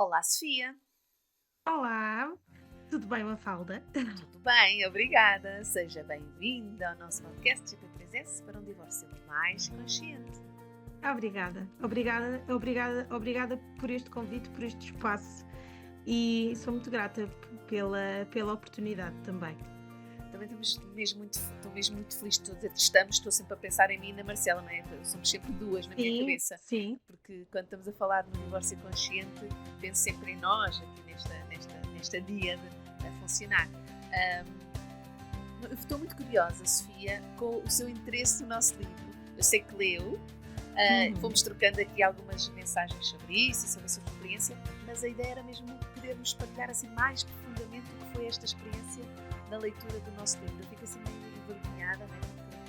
Olá, Sofia. Olá, tudo bem, Mafalda? Tudo bem? Obrigada. Seja bem-vinda ao nosso podcast GP3S para um divórcio mais consciente. Obrigada por este convite, por este espaço e sou muito grata pela oportunidade também. Também estou mesmo muito feliz de todos estamos. Estou sempre a pensar em mim e na Marcela, não é? Somos sempre duas na minha Sim, cabeça, sim, porque quando estamos a falar no divórcio consciente, penso sempre em nós, aqui nesta díade a funcionar. Eu estou muito curiosa, Sofia, com o seu interesse no nosso livro. Eu sei que leu. uhum. Fomos trocando aqui algumas mensagens sobre isso e sobre a sua experiência, mas a ideia era mesmo podermos partilhar assim mais profundamente o que foi esta experiência na leitura do nosso livro. Eu fico assim meio envergonhada, né?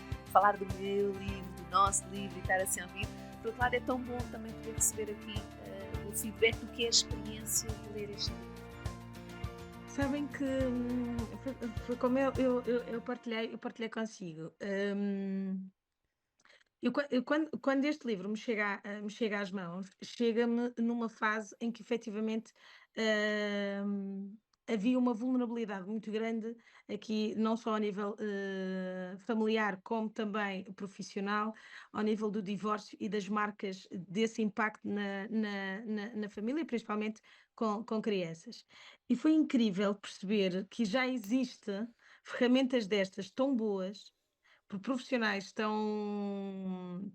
Porque falar do meu livro, do nosso livro e estar assim a ouvir. Por outro lado, é tão bom também poder receber aqui o feedback do que é a experiência de ler este livro. Sabem que foi como eu partilhei consigo. Quando este livro me chega às mãos, chega-me numa fase em que efetivamente hum, havia uma vulnerabilidade muito grande aqui, não só a nível familiar, como também profissional, ao nível do divórcio e das marcas desse impacto na família, principalmente com crianças. E foi incrível perceber que já existe ferramentas destas tão boas por profissionais tão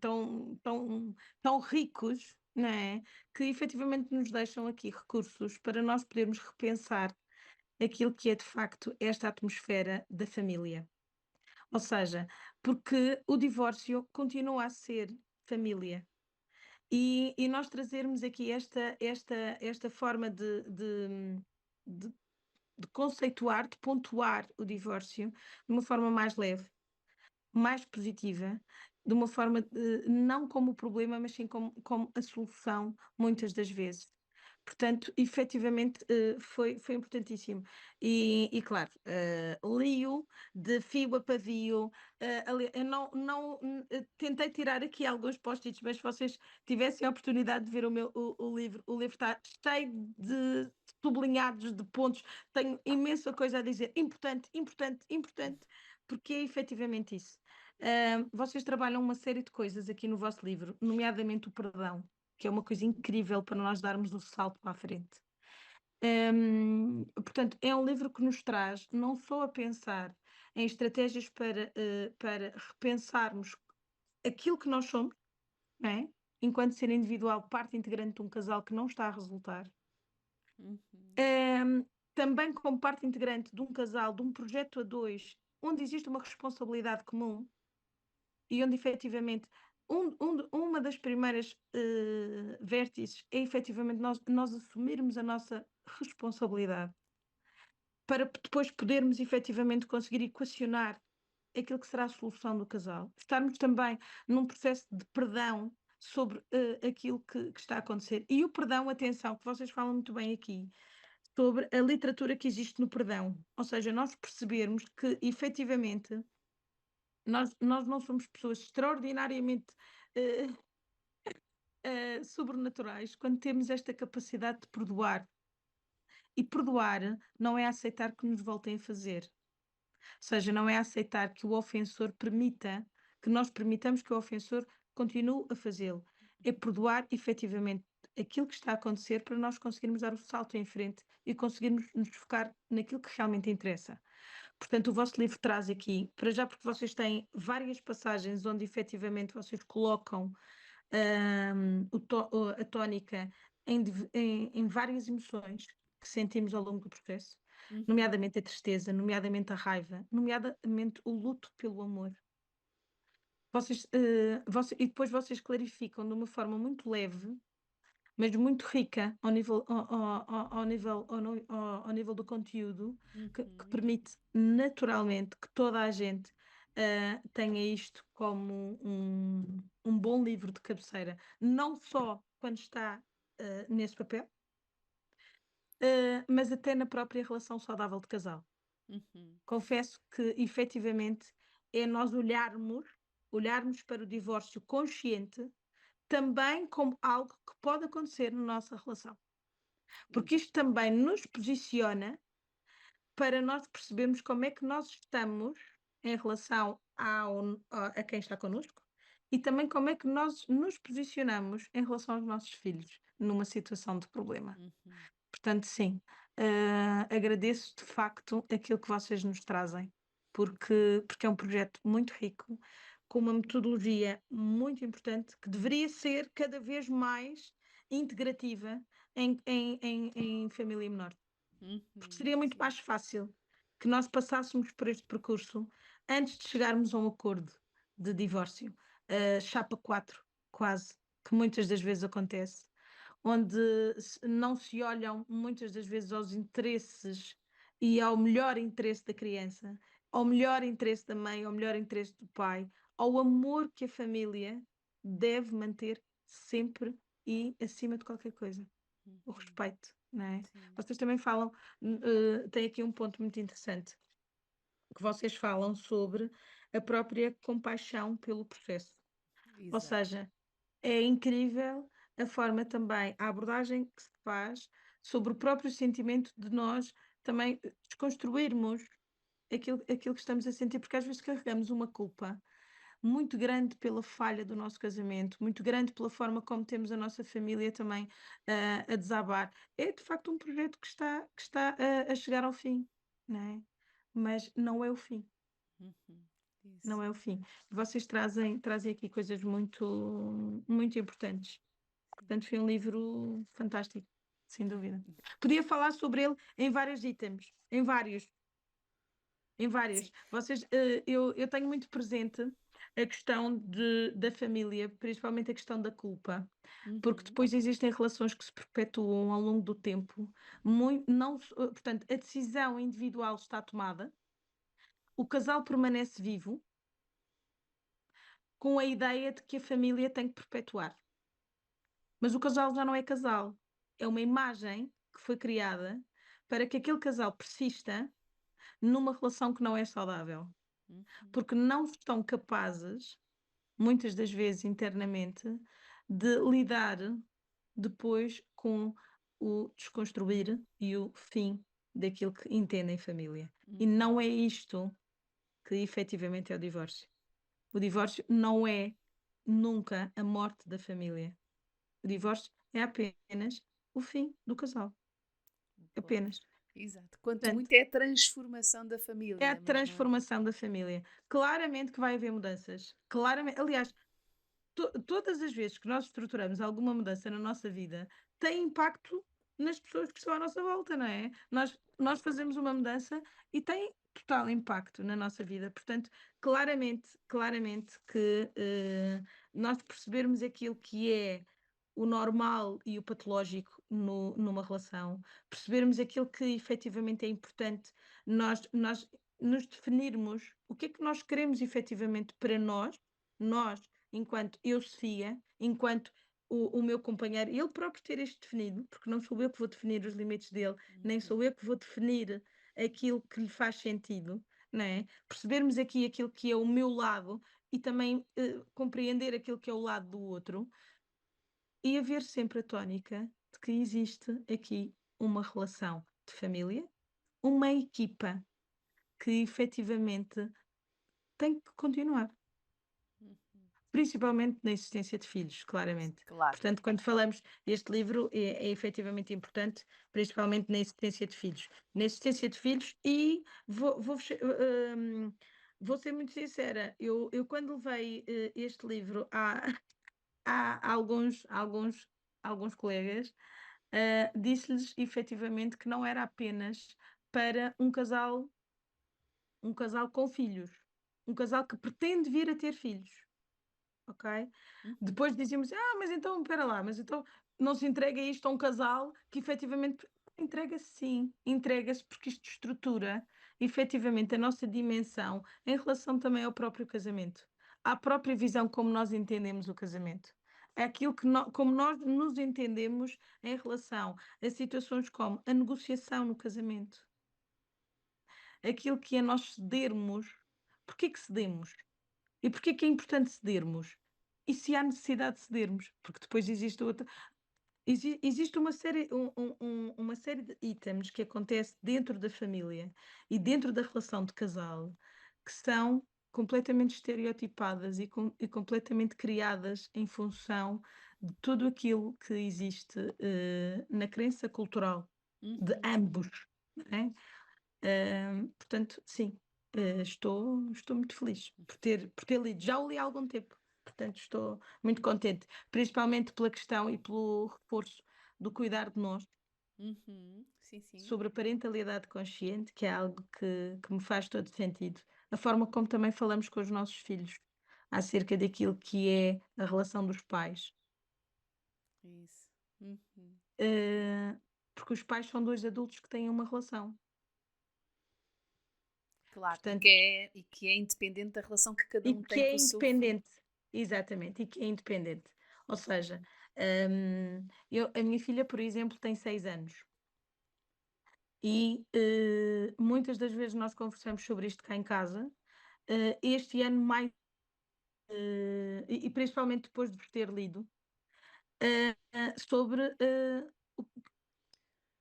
ricos, não é, que efetivamente nos deixam aqui recursos para nós podermos repensar aquilo que é de facto esta atmosfera da família. Ou seja, porque o divórcio continua a ser família. E nós trazermos aqui esta forma de de conceituar, de pontuar o divórcio de uma forma mais leve, mais positiva, de uma forma, não como o problema, mas sim como a solução, muitas das vezes. Portanto, efetivamente, foi importantíssimo. E claro, li-o de fio a pavio, ali eu tentei tirar aqui alguns post-its, mas se vocês tivessem a oportunidade de ver o livro está cheio de sublinhados, de pontos, tenho imensa coisa a dizer, importante, importante, importante, porque é efetivamente isso. Vocês trabalham uma série de coisas aqui no vosso livro, nomeadamente o perdão, que é uma coisa incrível para nós darmos o salto para a frente. Portanto, é um livro que nos traz não só a pensar em estratégias para repensarmos aquilo que nós somos, não é? Enquanto ser individual, parte integrante de um casal que não está a resultar. Uhum. Ahm, Também como parte integrante de um casal, de um projeto a dois, onde existe uma responsabilidade comum e onde efetivamente uma das primeiras vértices é efetivamente nós assumirmos a nossa responsabilidade para depois podermos efetivamente conseguir equacionar aquilo que será a solução do casal. Estarmos também num processo de perdão sobre aquilo que está a acontecer. E o perdão, atenção, que vocês falam muito bem aqui, sobre a literatura que existe no perdão. Ou seja, nós percebermos que efetivamente nós não somos pessoas extraordinariamente eh, sobrenaturais quando temos esta capacidade de perdoar. E perdoar não é aceitar que nos voltem a fazer. Ou seja, não é aceitar que o ofensor permita, que nós permitamos que o ofensor continue a fazê-lo. É perdoar efetivamente aquilo que está a acontecer para nós conseguirmos dar o salto em frente e conseguirmos nos focar naquilo que realmente interessa. Portanto, o vosso livro traz aqui, para já porque vocês têm várias passagens onde efetivamente vocês colocam a tónica em várias emoções que sentimos ao longo do processo, Uhum. nomeadamente a tristeza, nomeadamente a raiva, nomeadamente o luto pelo amor. E depois vocês clarificam de uma forma muito leve, mas muito rica ao nível do conteúdo, que Uhum. permite naturalmente que toda a gente tenha isto como um bom livro de cabeceira, não só quando está nesse papel, mas até na própria relação saudável de casal. Uhum. Confesso que efetivamente é nós olharmos para o divórcio consciente também como algo que pode acontecer na nossa relação. porque isto Exato. também nos posiciona para nós percebermos como é que nós estamos em relação a quem está connosco e também como é que nós nos posicionamos em relação aos nossos filhos numa situação de problema. Uhum. Portanto, sim, agradeço de facto aquilo que vocês nos trazem, porque é um projeto muito rico, com uma metodologia muito importante, que deveria ser cada vez mais integrativa em família menor. Porque Uhum. seria muito Sim. mais fácil que nós passássemos por este percurso antes de chegarmos a um acordo de divórcio, chapa 4 quase, que muitas das vezes acontece, onde não se olham muitas das vezes aos interesses e ao melhor interesse da criança, ao melhor interesse da mãe, ao melhor interesse do pai, ao amor que a família deve manter sempre e acima de qualquer coisa, o Uhum. respeito, não é? Sim. Vocês também falam, tem aqui um ponto muito interessante, que vocês falam sobre a própria compaixão pelo processo. Ou Exato. seja, é incrível a forma também, a abordagem que se faz sobre o próprio sentimento de nós também desconstruirmos aquilo que estamos a sentir, porque às vezes carregamos uma culpa muito grande pela falha do nosso casamento, muito grande pela forma como temos a nossa família também a desabar. É de facto um projeto que está a chegar ao fim, não é? Mas não é o fim, Uhum. não Isso. é o fim. Vocês trazem aqui coisas muito, muito importantes. Portanto, foi um livro fantástico, sem dúvida. Podia falar sobre ele em vários itens, em vários. Sim. Eu tenho muito presente a questão da família, principalmente a questão da culpa, porque Uhum. depois existem relações que se perpetuam ao longo do tempo. Não, portanto, a decisão individual está tomada, o casal permanece vivo, com a ideia de que a família tem que perpetuar. Mas o casal já não é casal, é uma imagem que foi criada para que aquele casal persista numa relação que não é saudável, Uhum. porque não estão capazes, muitas das vezes internamente, de lidar depois com o desconstruir e o fim daquilo que entendem família. E Uhum. não é isto que efetivamente é o divórcio. O divórcio não é nunca a morte da família. O divórcio é apenas o fim do casal. Boa. Apenas. Exato. Quanto Portanto, muito é a transformação da é a família, mas não. transformação da família. Claramente que vai haver mudanças. Claramente, aliás, todas as vezes que nós estruturamos alguma mudança na nossa vida, tem impacto nas pessoas que estão à nossa volta, não é? Nós fazemos uma mudança e tem total impacto na nossa vida. Portanto, claramente que nós percebermos aquilo que é o normal e o patológico numa relação, percebermos aquilo que efetivamente é importante, nós nos definirmos o que é que nós queremos efetivamente para nós, enquanto eu, Sofia, enquanto o meu companheiro, ele próprio ter isto definido, porque não sou eu que vou definir os limites dele, nem Uhum. sou eu que vou definir aquilo que lhe faz sentido, não é? Percebermos aqui aquilo que é o meu lado e também compreender aquilo que é o lado do outro e haver sempre a tónica de que existe aqui uma relação de família, uma equipa que efetivamente tem que continuar. Uhum. Principalmente na existência de filhos, claramente. Claro. Portanto, quando falamos, este livro é efetivamente importante, principalmente na existência de filhos. Na existência de filhos e vou ser muito sincera, eu quando levei este livro a alguns colegas, disse-lhes efetivamente que não era apenas para um casal com filhos, um casal que pretende vir a ter filhos, ok? Uhum. Depois dizíamos: mas então espera lá, mas então não se entrega isto a um casal que efetivamente entrega-se sim, entrega-se porque isto estrutura efetivamente a nossa dimensão em relação também ao próprio casamento, à própria visão como nós entendemos o casamento. É aquilo como nós nos entendemos em relação a situações como a negociação no casamento, aquilo que é nós cedermos. Porquê que cedemos? E porquê que é importante cedermos? E se há necessidade de cedermos? Porque depois existe outra. Existe uma série, uma série de itens que acontece dentro da família e dentro da relação de casal que são completamente estereotipadas e completamente criadas em função de tudo aquilo que existe, na crença cultural de Uhum. ambos, não é? Portanto, sim, estou muito feliz por ter lido. Já o li há algum tempo, portanto estou muito contente, principalmente pela questão e pelo reforço do cuidar de nós, Uhum. Sim, sim. sobre a parentalidade consciente, que é algo que me faz todo sentido. A forma como também falamos com os nossos filhos acerca daquilo que é a relação dos pais. Isso. Uhum. Eh, Porque os pais são 2 adultos que têm uma relação. Claro, Portanto, e que é independente da relação que cada e um que tem é com o seu filho. independente, exatamente, e que é independente. Ou seja, a minha filha, por exemplo, tem 6 anos e, muitas das vezes nós conversamos sobre isto cá em casa. Este ano mais, e principalmente depois de vos ter lido, sobre, o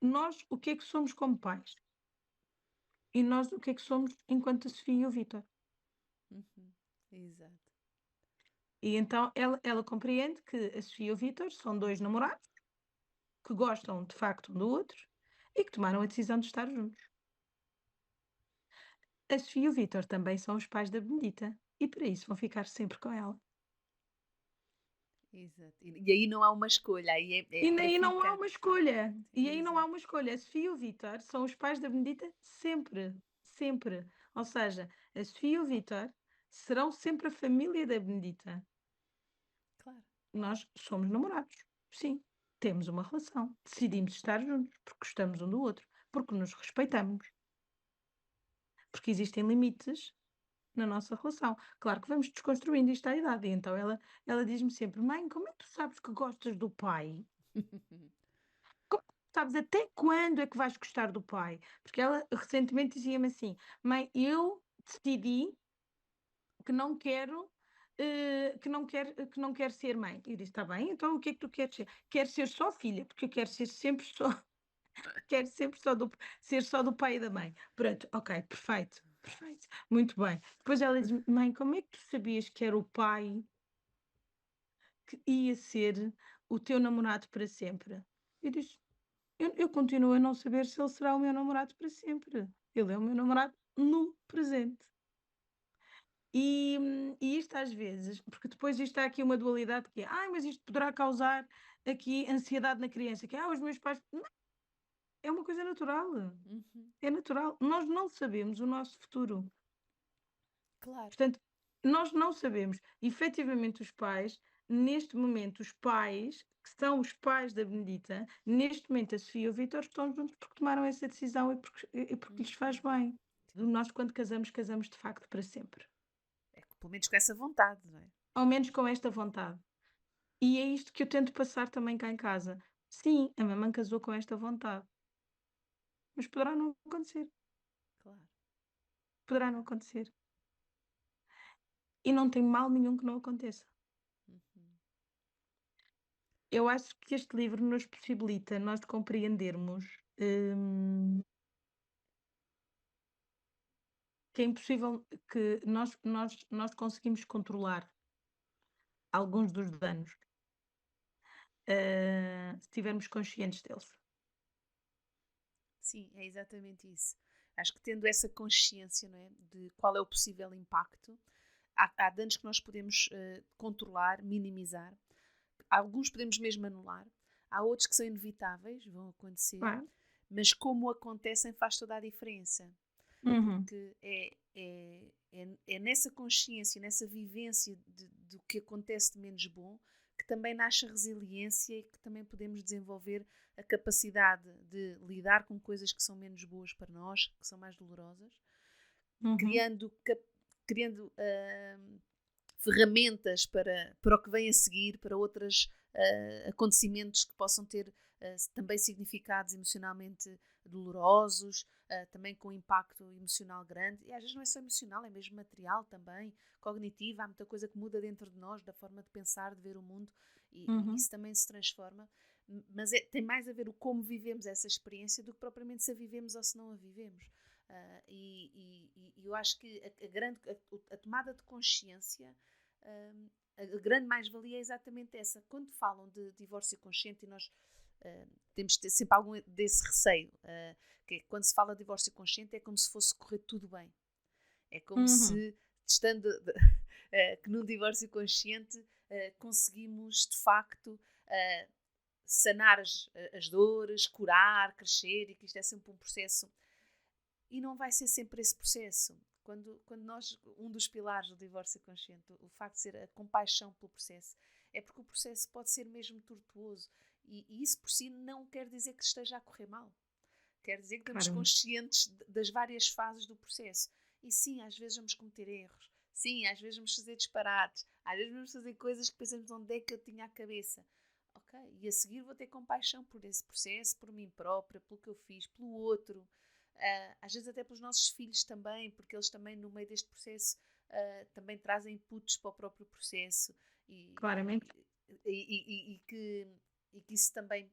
nós o que é que somos como pais e nós o que é que somos enquanto a Sofia e o Vítor. Uhum. Exato. E então ela compreende que a Sofia e o Vítor são 2 namorados que gostam de facto um do outro e que tomaram a decisão de estar juntos. A Sofia e o Vítor também são os pais da Benedita e para isso vão ficar sempre com ela. Exato. E aí não há uma escolha, aí é E para aí não há ficar. uma escolha. E aí não há Exato. uma escolha. A Sofia e o Vítor são os pais da Benedita sempre, sempre. Ou seja, a Sofia e o Vítor serão sempre a família da Benedita. Claro. Nós somos namorados, sim. Temos uma relação. Decidimos estar juntos porque gostamos um do outro, porque nos respeitamos, porque existem limites na nossa relação. Claro que vamos desconstruindo isto à idade. E então ela diz-me sempre: Mãe, como é que tu sabes que gostas do pai? Como é que tu sabes até quando é que vais gostar do pai? Porque ela recentemente dizia-me assim: Mãe, eu decidi que não quero. Que não quero ser mãe. E eu disse: Está bem, então o que é que tu queres ser? Quero ser só filha, porque eu quero ser sempre só, quero sempre ser só do pai e da mãe. Pronto, ok, perfeito, perfeito, muito bem. Depois ela diz: Mãe, como é que tu sabias que era o pai que ia ser o teu namorado para sempre? Eu disse: eu continuo a não saber se ele será o meu namorado para sempre. Ele é o meu namorado no presente. E isto às vezes, porque depois isto há aqui uma dualidade que é: "Ai, mas isto poderá causar aqui ansiedade na criança", que é: os meus pais", não, é uma coisa natural, Uhum. é natural. Nós não sabemos o nosso futuro. Claro. Portanto, nós não sabemos. Efetivamente, os pais, neste momento, os pais, que são os pais da Benedita, neste momento a Sofia e o Vítor estão juntos porque tomaram essa decisão e porque lhes faz Uhum. bem. Nós, quando casamos, casamos de facto para sempre. É que pelo menos com essa vontade, não é? Ao menos com esta vontade. E é isto que eu tento passar também cá em casa. Sim, a mamãe casou com esta vontade, mas poderá não acontecer. Claro. Poderá não acontecer. E não tem mal nenhum que não aconteça. Uhum. Eu acho que este livro nos possibilita nós de compreendermos, que é impossível que nós conseguimos controlar alguns dos danos, se estivermos conscientes deles. Sim, é exatamente isso. Acho que tendo essa consciência, não é, de qual é o possível impacto, há danos que nós podemos controlar, minimizar, alguns podemos mesmo anular, há outros que são inevitáveis, vão acontecer, Claro. mas como acontecem faz toda a diferença, Uhum, porque é nessa consciência, nessa vivência do que acontece de menos bom, que também nasce a resiliência e que também podemos desenvolver a capacidade de lidar com coisas que são menos boas para nós, que são mais dolorosas, uhum, criando, criando ferramentas para o que vem a seguir, para outros acontecimentos que possam ter também significados emocionalmente dolorosos, também com impacto emocional grande. E às vezes não é só emocional, é mesmo material também, cognitivo. Há muita coisa que muda dentro de nós, da forma de pensar, de ver o mundo, e uhum. isso também se transforma. mas tem mais a ver o como vivemos essa experiência do que propriamente se a vivemos ou se não a vivemos. E eu acho que a tomada de consciência, a grande mais-valia é exatamente essa. Quando falam de divórcio consciente, e nós temos de ter sempre algum desse receio, que é, quando se fala de divórcio consciente, é como se fosse correr tudo bem. É como Uhum. se, estando que num divórcio consciente conseguimos de facto sanar as dores, curar, crescer, e que isto é sempre um processo. E não vai ser sempre esse processo. Quando nós, um dos pilares do divórcio consciente, o facto de ser a compaixão pelo processo, é porque o processo pode ser mesmo tortuoso. E isso por si não quer dizer que esteja a correr mal. Quer dizer que estamos Claramente. conscientes das várias fases do processo. E sim, às vezes vamos cometer erros. Sim, às vezes vamos fazer disparates. Às vezes vamos fazer coisas que pensamos onde é que eu tinha a cabeça. Ok, e a seguir vou ter compaixão por esse processo, por mim própria, pelo que eu fiz, pelo outro. Às vezes até pelos nossos filhos também, porque eles também no meio deste processo também trazem inputs para o próprio processo. Claramente. E que isso também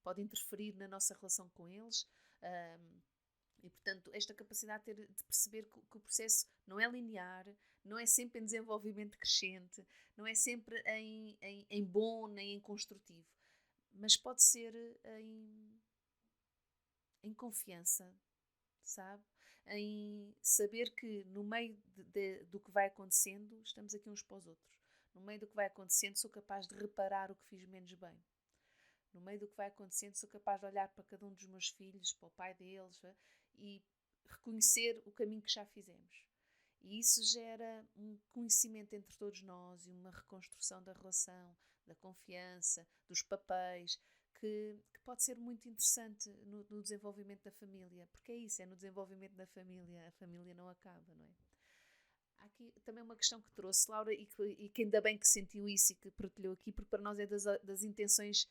pode interferir na nossa relação com eles. Um, e, portanto, esta capacidade de perceber que o processo não é linear, não é sempre em desenvolvimento crescente, não é sempre em bom nem em construtivo, mas pode ser em confiança, sabe? Em saber que no meio do que vai acontecendo, estamos aqui uns para os outros. No meio do que vai acontecendo, sou capaz de reparar o que fiz menos bem. No meio do que vai acontecendo, sou capaz de olhar para cada um dos meus filhos, para o pai deles, e reconhecer o caminho que já fizemos. E isso gera um conhecimento entre todos nós e uma reconstrução da relação, da confiança, dos papéis, que pode ser muito interessante no desenvolvimento da família. Porque é isso, é no desenvolvimento da família. A família não acaba, não é? Há aqui também uma questão que trouxe, Laura, e que ainda bem que sentiu isso e que partilhou aqui, porque para nós é das intenções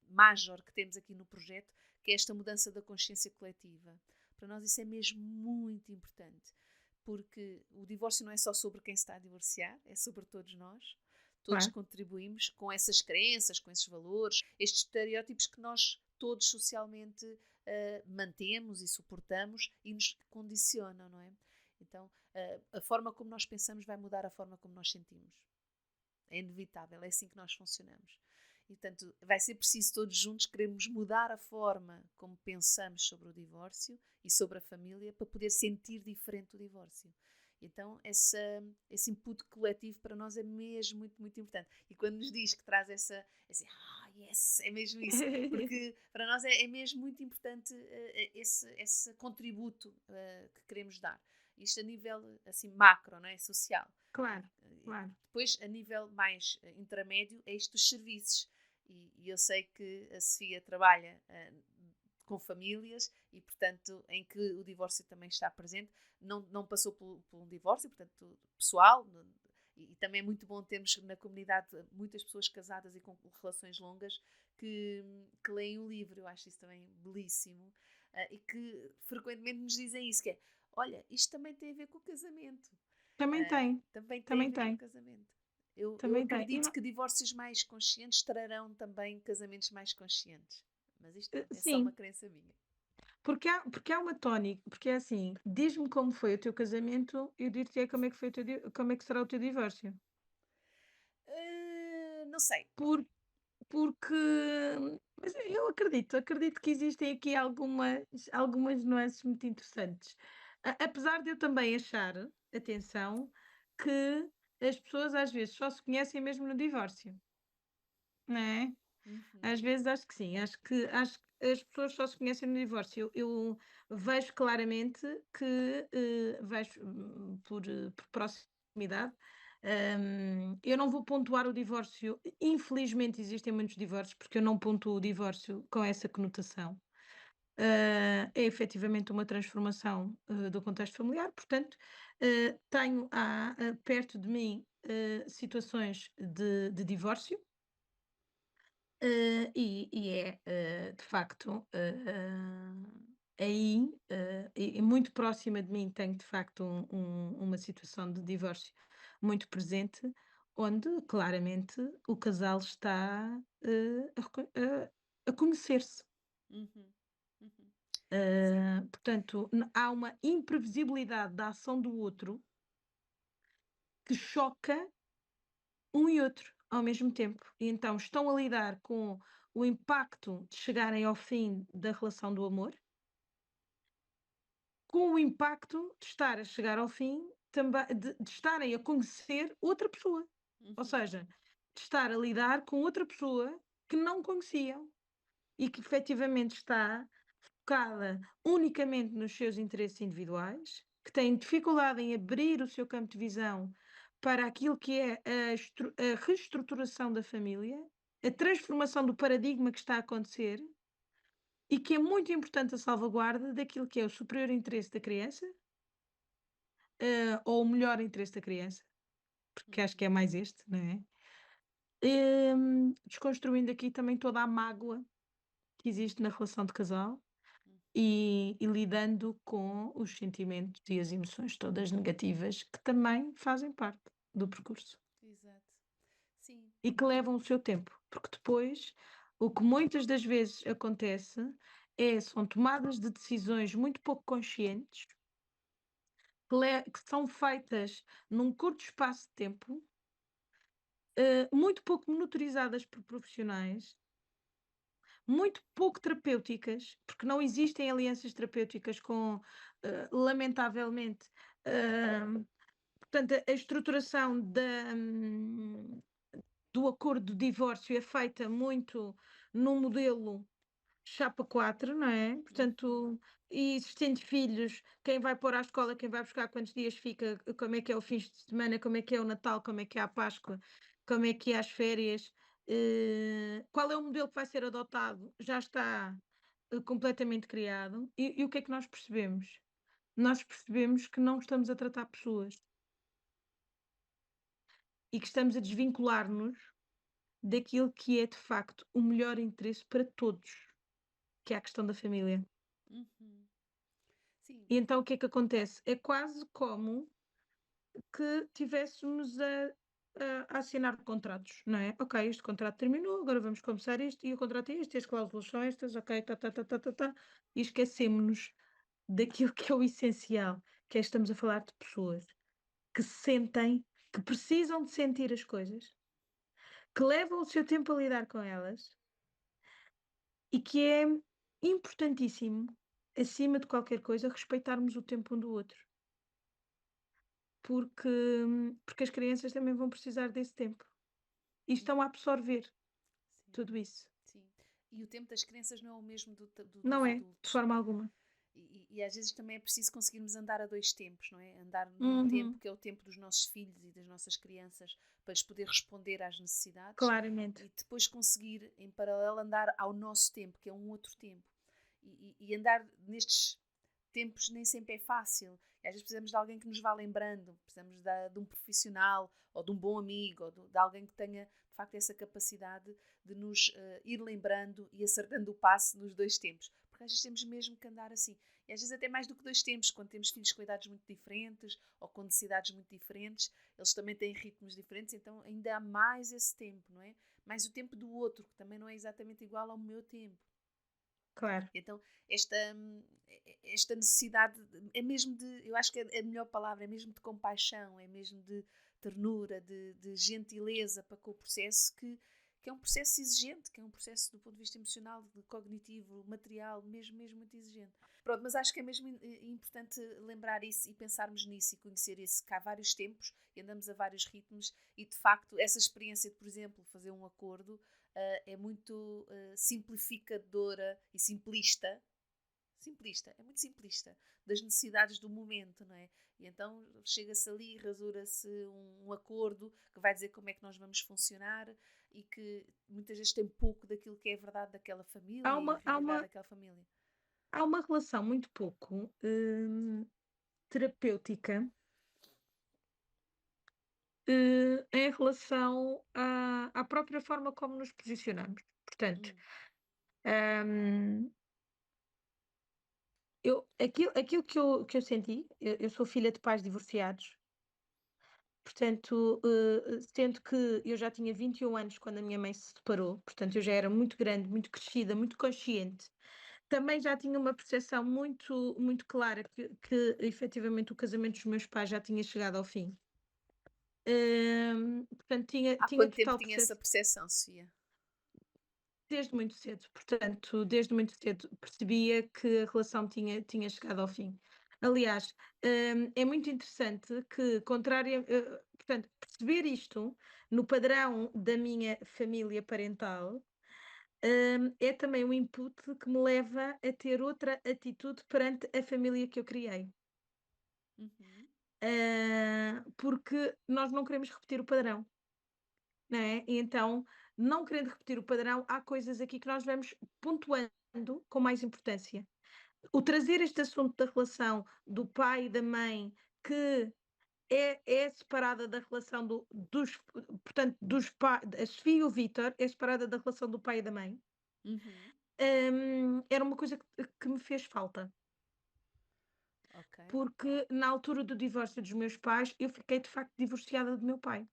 major que temos aqui no projeto, que é esta mudança da consciência coletiva. Para nós isso é mesmo muito importante, porque o divórcio não é só sobre quem se está a divorciar, é sobre todos nós. Todos Claro. contribuímos com essas crenças, com esses valores, estes estereótipos que nós todos socialmente mantemos e suportamos e nos condicionam, não é? Então, a forma como nós pensamos vai mudar a forma como nós sentimos. É inevitável, é assim que nós funcionamos. E, portanto, vai ser preciso todos juntos querermos mudar a forma como pensamos sobre o divórcio e sobre a família para poder sentir diferente o divórcio. Então, esse input coletivo para nós é mesmo muito, muito importante. E quando nos diz que traz esse yes, é mesmo isso. Porque para nós é mesmo muito importante esse contributo que queremos dar. Isto a nível assim macro, não é? Social. Claro, claro. Depois, a nível mais intramédio, é isto dos serviços. E eu sei que a Sofia trabalha com famílias e, portanto, em que o divórcio também está presente. Não passou por um divórcio, portanto, pessoal. E também é muito bom termos na comunidade muitas pessoas casadas e com relações longas que leem o livro. Eu acho isso também belíssimo. E que frequentemente nos dizem isso, que é, olha, isto também tem a ver com o casamento. Também tem, Também tem a também ver com o tem, casamento. Eu também tem. acredito que divórcios mais conscientes trarão também casamentos mais conscientes. Mas isto pronto, é só uma Sim, crença minha. porque há uma tónica, porque é assim, diz-me como foi o teu casamento, eu dir-te-ei como é que foi o teu como é que será o teu divórcio. Não sei. Por porque mas eu acredito que existem aqui algumas nuances muito interessantes. Apesar de eu também achar, atenção, que as pessoas às vezes só se conhecem mesmo no divórcio, não é? Às Uhum. vezes acho que sim, acho que as pessoas só se conhecem no divórcio. Eu vejo claramente que, vejo, por proximidade, eu não vou pontuar o divórcio, infelizmente existem muitos divórcios, porque eu não pontuo o divórcio com essa conotação. É efetivamente uma transformação, do contexto familiar, portanto, perto de mim, situações de divórcio. E é, de facto, aí, e muito próxima de mim tenho de facto uma situação de divórcio muito presente, onde claramente o casal está, a conhecer-se. Uhum. Uhum. Sim. Portanto, há uma imprevisibilidade da ação do outro que choca um e outro ao mesmo tempo. E então estão a lidar com o impacto de chegarem ao fim da relação do amor, com o impacto de estar a chegar ao fim também de estarem a conhecer outra pessoa. Ou Uhum. seja, de estar a lidar com outra pessoa que não conheciam e que efetivamente está focada unicamente nos seus interesses individuais, que tem dificuldade em abrir o seu campo de visão para aquilo que é a reestruturação da família, a transformação do paradigma que está a acontecer e que é muito importante a salvaguarda daquilo que é o superior interesse da criança, ou o melhor interesse da criança, porque acho que é Uhum. mais este, não é? Desconstruindo aqui também toda a mágoa que existe na relação de casal Uhum. e lidando com os sentimentos e as emoções todas negativas que também fazem parte do percurso Exato. Sim. e que levam o seu tempo, porque depois o que muitas das vezes acontece são tomadas de decisões muito pouco conscientes que são feitas num curto espaço de tempo, muito pouco monitorizadas por profissionais, muito pouco terapêuticas, porque não existem alianças terapêuticas com, lamentavelmente, hã, portanto, a estruturação do acordo de divórcio é feita muito no modelo chapa 4, não é? Uhum. Portanto, e existindo filhos, quem vai pôr à escola, quem vai buscar quantos dias fica, como é que é o fim de semana, como é que é o Natal, como é que é a Páscoa, como é que é as férias, qual é o modelo que vai ser adotado, já está completamente criado. E o que é que nós percebemos? Nós percebemos que não estamos a tratar pessoas e que estamos a desvincular-nos daquilo que é de facto o melhor interesse para todos, que é a questão da família. Uhum. Sim. E então o que é que acontece? É quase como que tivéssemos a assinar contratos, não é? Ok, este contrato terminou, agora vamos começar isto, e o contrato é este, as cláusulas são estas, ok, tá, tá, tá, tá, tá, tá, e esquecemos-nos daquilo que é o essencial, que é estamos a falar de pessoas que sentem, que precisam de sentir as coisas, que levam o seu tempo a lidar com elas e que é importantíssimo, acima de qualquer coisa, respeitarmos o tempo um do outro. Porque, porque as crianças também vão precisar desse tempo e estão a absorver Sim. tudo isso. Sim. E o tempo das crianças não é o mesmo Não dos é, de adultos, não forma é? alguma. E às vezes também é preciso conseguirmos andar a dois tempos, não é? Andar num tempo Uhum, que é o tempo dos nossos filhos e das nossas crianças para lhes poder responder às necessidades claramente, e depois conseguir, em paralelo, andar ao nosso tempo, que é um outro tempo. E andar nestes tempos nem sempre é fácil. E às vezes precisamos de alguém que nos vá lembrando, precisamos de um profissional ou de um bom amigo ou de alguém que tenha de facto essa capacidade de nos ir lembrando e acertando o passo nos dois tempos. Porque às vezes temos mesmo que andar assim. E às vezes até mais do que dois tempos, quando temos filhos com idades muito diferentes ou com necessidades muito diferentes, eles também têm ritmos diferentes, então ainda há mais esse tempo, não é? Mais o tempo do outro, que também não é exatamente igual ao meu tempo. claro. Então, esta, esta necessidade é mesmo de, eu acho que é a melhor palavra, é mesmo de compaixão, é mesmo de ternura, de gentileza para com o processo, que é um processo exigente, que é um processo do ponto de vista emocional, de cognitivo, material, mesmo, mesmo muito exigente. Pronto, mas acho que é mesmo importante lembrar isso e pensarmos nisso e conhecer isso, que há vários tempos e andamos a vários ritmos e, de facto, essa experiência de, por exemplo, fazer um acordo é muito simplificadora e simplista. Simplista, é muito simplista, das necessidades do momento, não é? E então chega-se ali, rasura-se um acordo que vai dizer como é que nós vamos funcionar e que muitas vezes tem pouco daquilo que é a verdade daquela família Há e a uma, há realidade uma, daquela família. há uma relação muito pouco terapêutica em relação à própria forma como nos posicionamos. Portanto, Hum, hum, aquilo que eu senti, eu sou filha de pais divorciados. Portanto, sendo que eu já tinha 21 anos quando a minha mãe se separou, portanto eu já era muito grande, muito crescida, muito consciente. Também já tinha uma percepção muito clara que efetivamente o casamento dos meus pais já tinha chegado ao fim. Portanto Há tinha quanto tempo total tinha essa percepção percepção, Sofia? desde muito cedo, portanto, desde muito cedo percebia que a relação tinha chegado ao fim. Aliás, é muito interessante que contrária portanto, perceber isto no padrão da minha família parental, é também um input que me leva a ter outra atitude perante a família que eu criei. Uhum. Porque nós não queremos repetir o padrão, não é? E então, não querendo repetir o padrão, há coisas aqui que nós vamos pontuando com mais importância. O trazer este assunto da relação do pai e da mãe, que é separada da relação portanto, a Sofia e o Vítor é separada da relação do pai e da mãe, Uhum. era uma coisa que me fez falta. Ok. Porque na altura do divórcio dos meus pais, eu fiquei de facto divorciada do meu pai.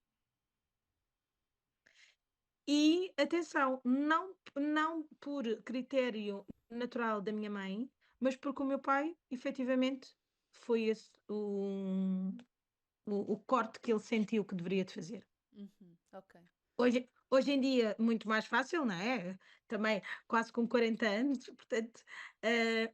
E atenção, não por critério natural da minha mãe, mas porque o meu pai, efetivamente, foi esse o corte que ele sentiu que deveria de fazer. Uhum. Ok. Hoje em dia, muito mais fácil, não é? Também quase com 40 anos, portanto,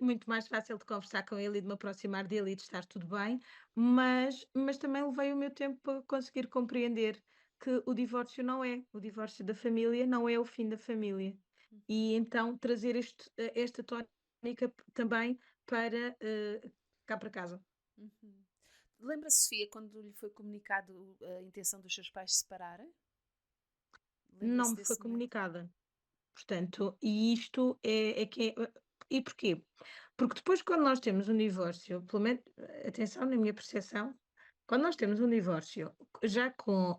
muito mais fácil de conversar com ele e de me aproximar dele e de estar tudo bem, mas também levei o meu tempo para conseguir compreender que o divórcio da família não é o fim da família. Uhum. E então trazer esta tónica também para cá para casa. Uhum. Lembra-se, Sofia, quando lhe foi comunicado a intenção dos seus pais se separarem? Não Lembra-se me foi desse momento? comunicada. Portanto, e isto é que é. E porquê? Porque depois, quando nós temos um divórcio, pelo menos, atenção na minha percepção, quando nós temos um divórcio, já com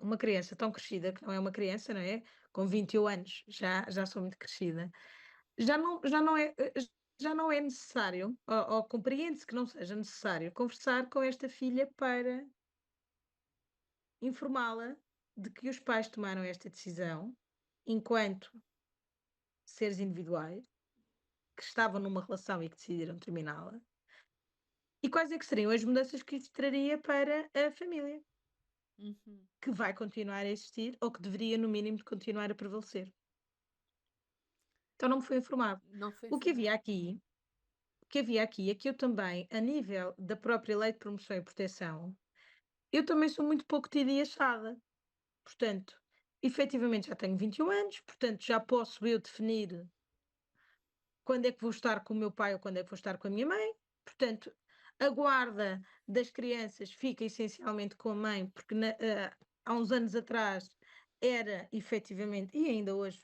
uma criança tão crescida, que não é uma criança, não é? Com 21 anos, já sou muito crescida, já não é necessário, ou compreende-se que não seja necessário, conversar com esta filha para informá-la de que os pais tomaram esta decisão, enquanto seres individuais, que estavam numa relação e que decidiram terminá-la. E quais é que seriam as mudanças que isso traria para a família, Uhum. que vai continuar a existir ou que deveria, no mínimo, de continuar a prevalecer. Então não me foi informado. Não foi O que informado. havia aqui, o que havia aqui é que eu também, a nível da própria Lei de Promoção e Proteção, eu também sou muito pouco tida e achada. Portanto, efetivamente já tenho 21 anos, portanto já posso eu definir quando é que vou estar com o meu pai ou quando é que vou estar com a minha mãe. Portanto, a guarda das crianças fica essencialmente com a mãe, porque há uns anos atrás era efetivamente, e ainda hoje,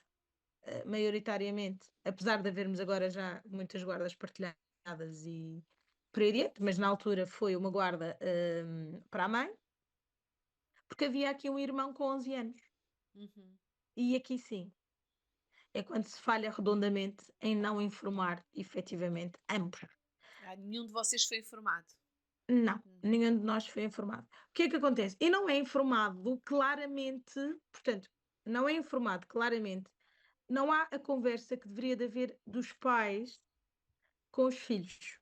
maioritariamente, apesar de havermos agora já muitas guardas partilhadas e por aí adiante, mas na altura foi uma guarda para a mãe, porque havia aqui um irmão com 11 anos. Uhum. E aqui sim, é quando se falha redondamente em não informar efetivamente ambos. Ah, nenhum de vocês foi informado. Não, Uhum. nenhum de nós foi informado. O que é que acontece? E não é informado claramente, portanto, não é informado claramente, não há a conversa que deveria de haver dos pais com os filhos,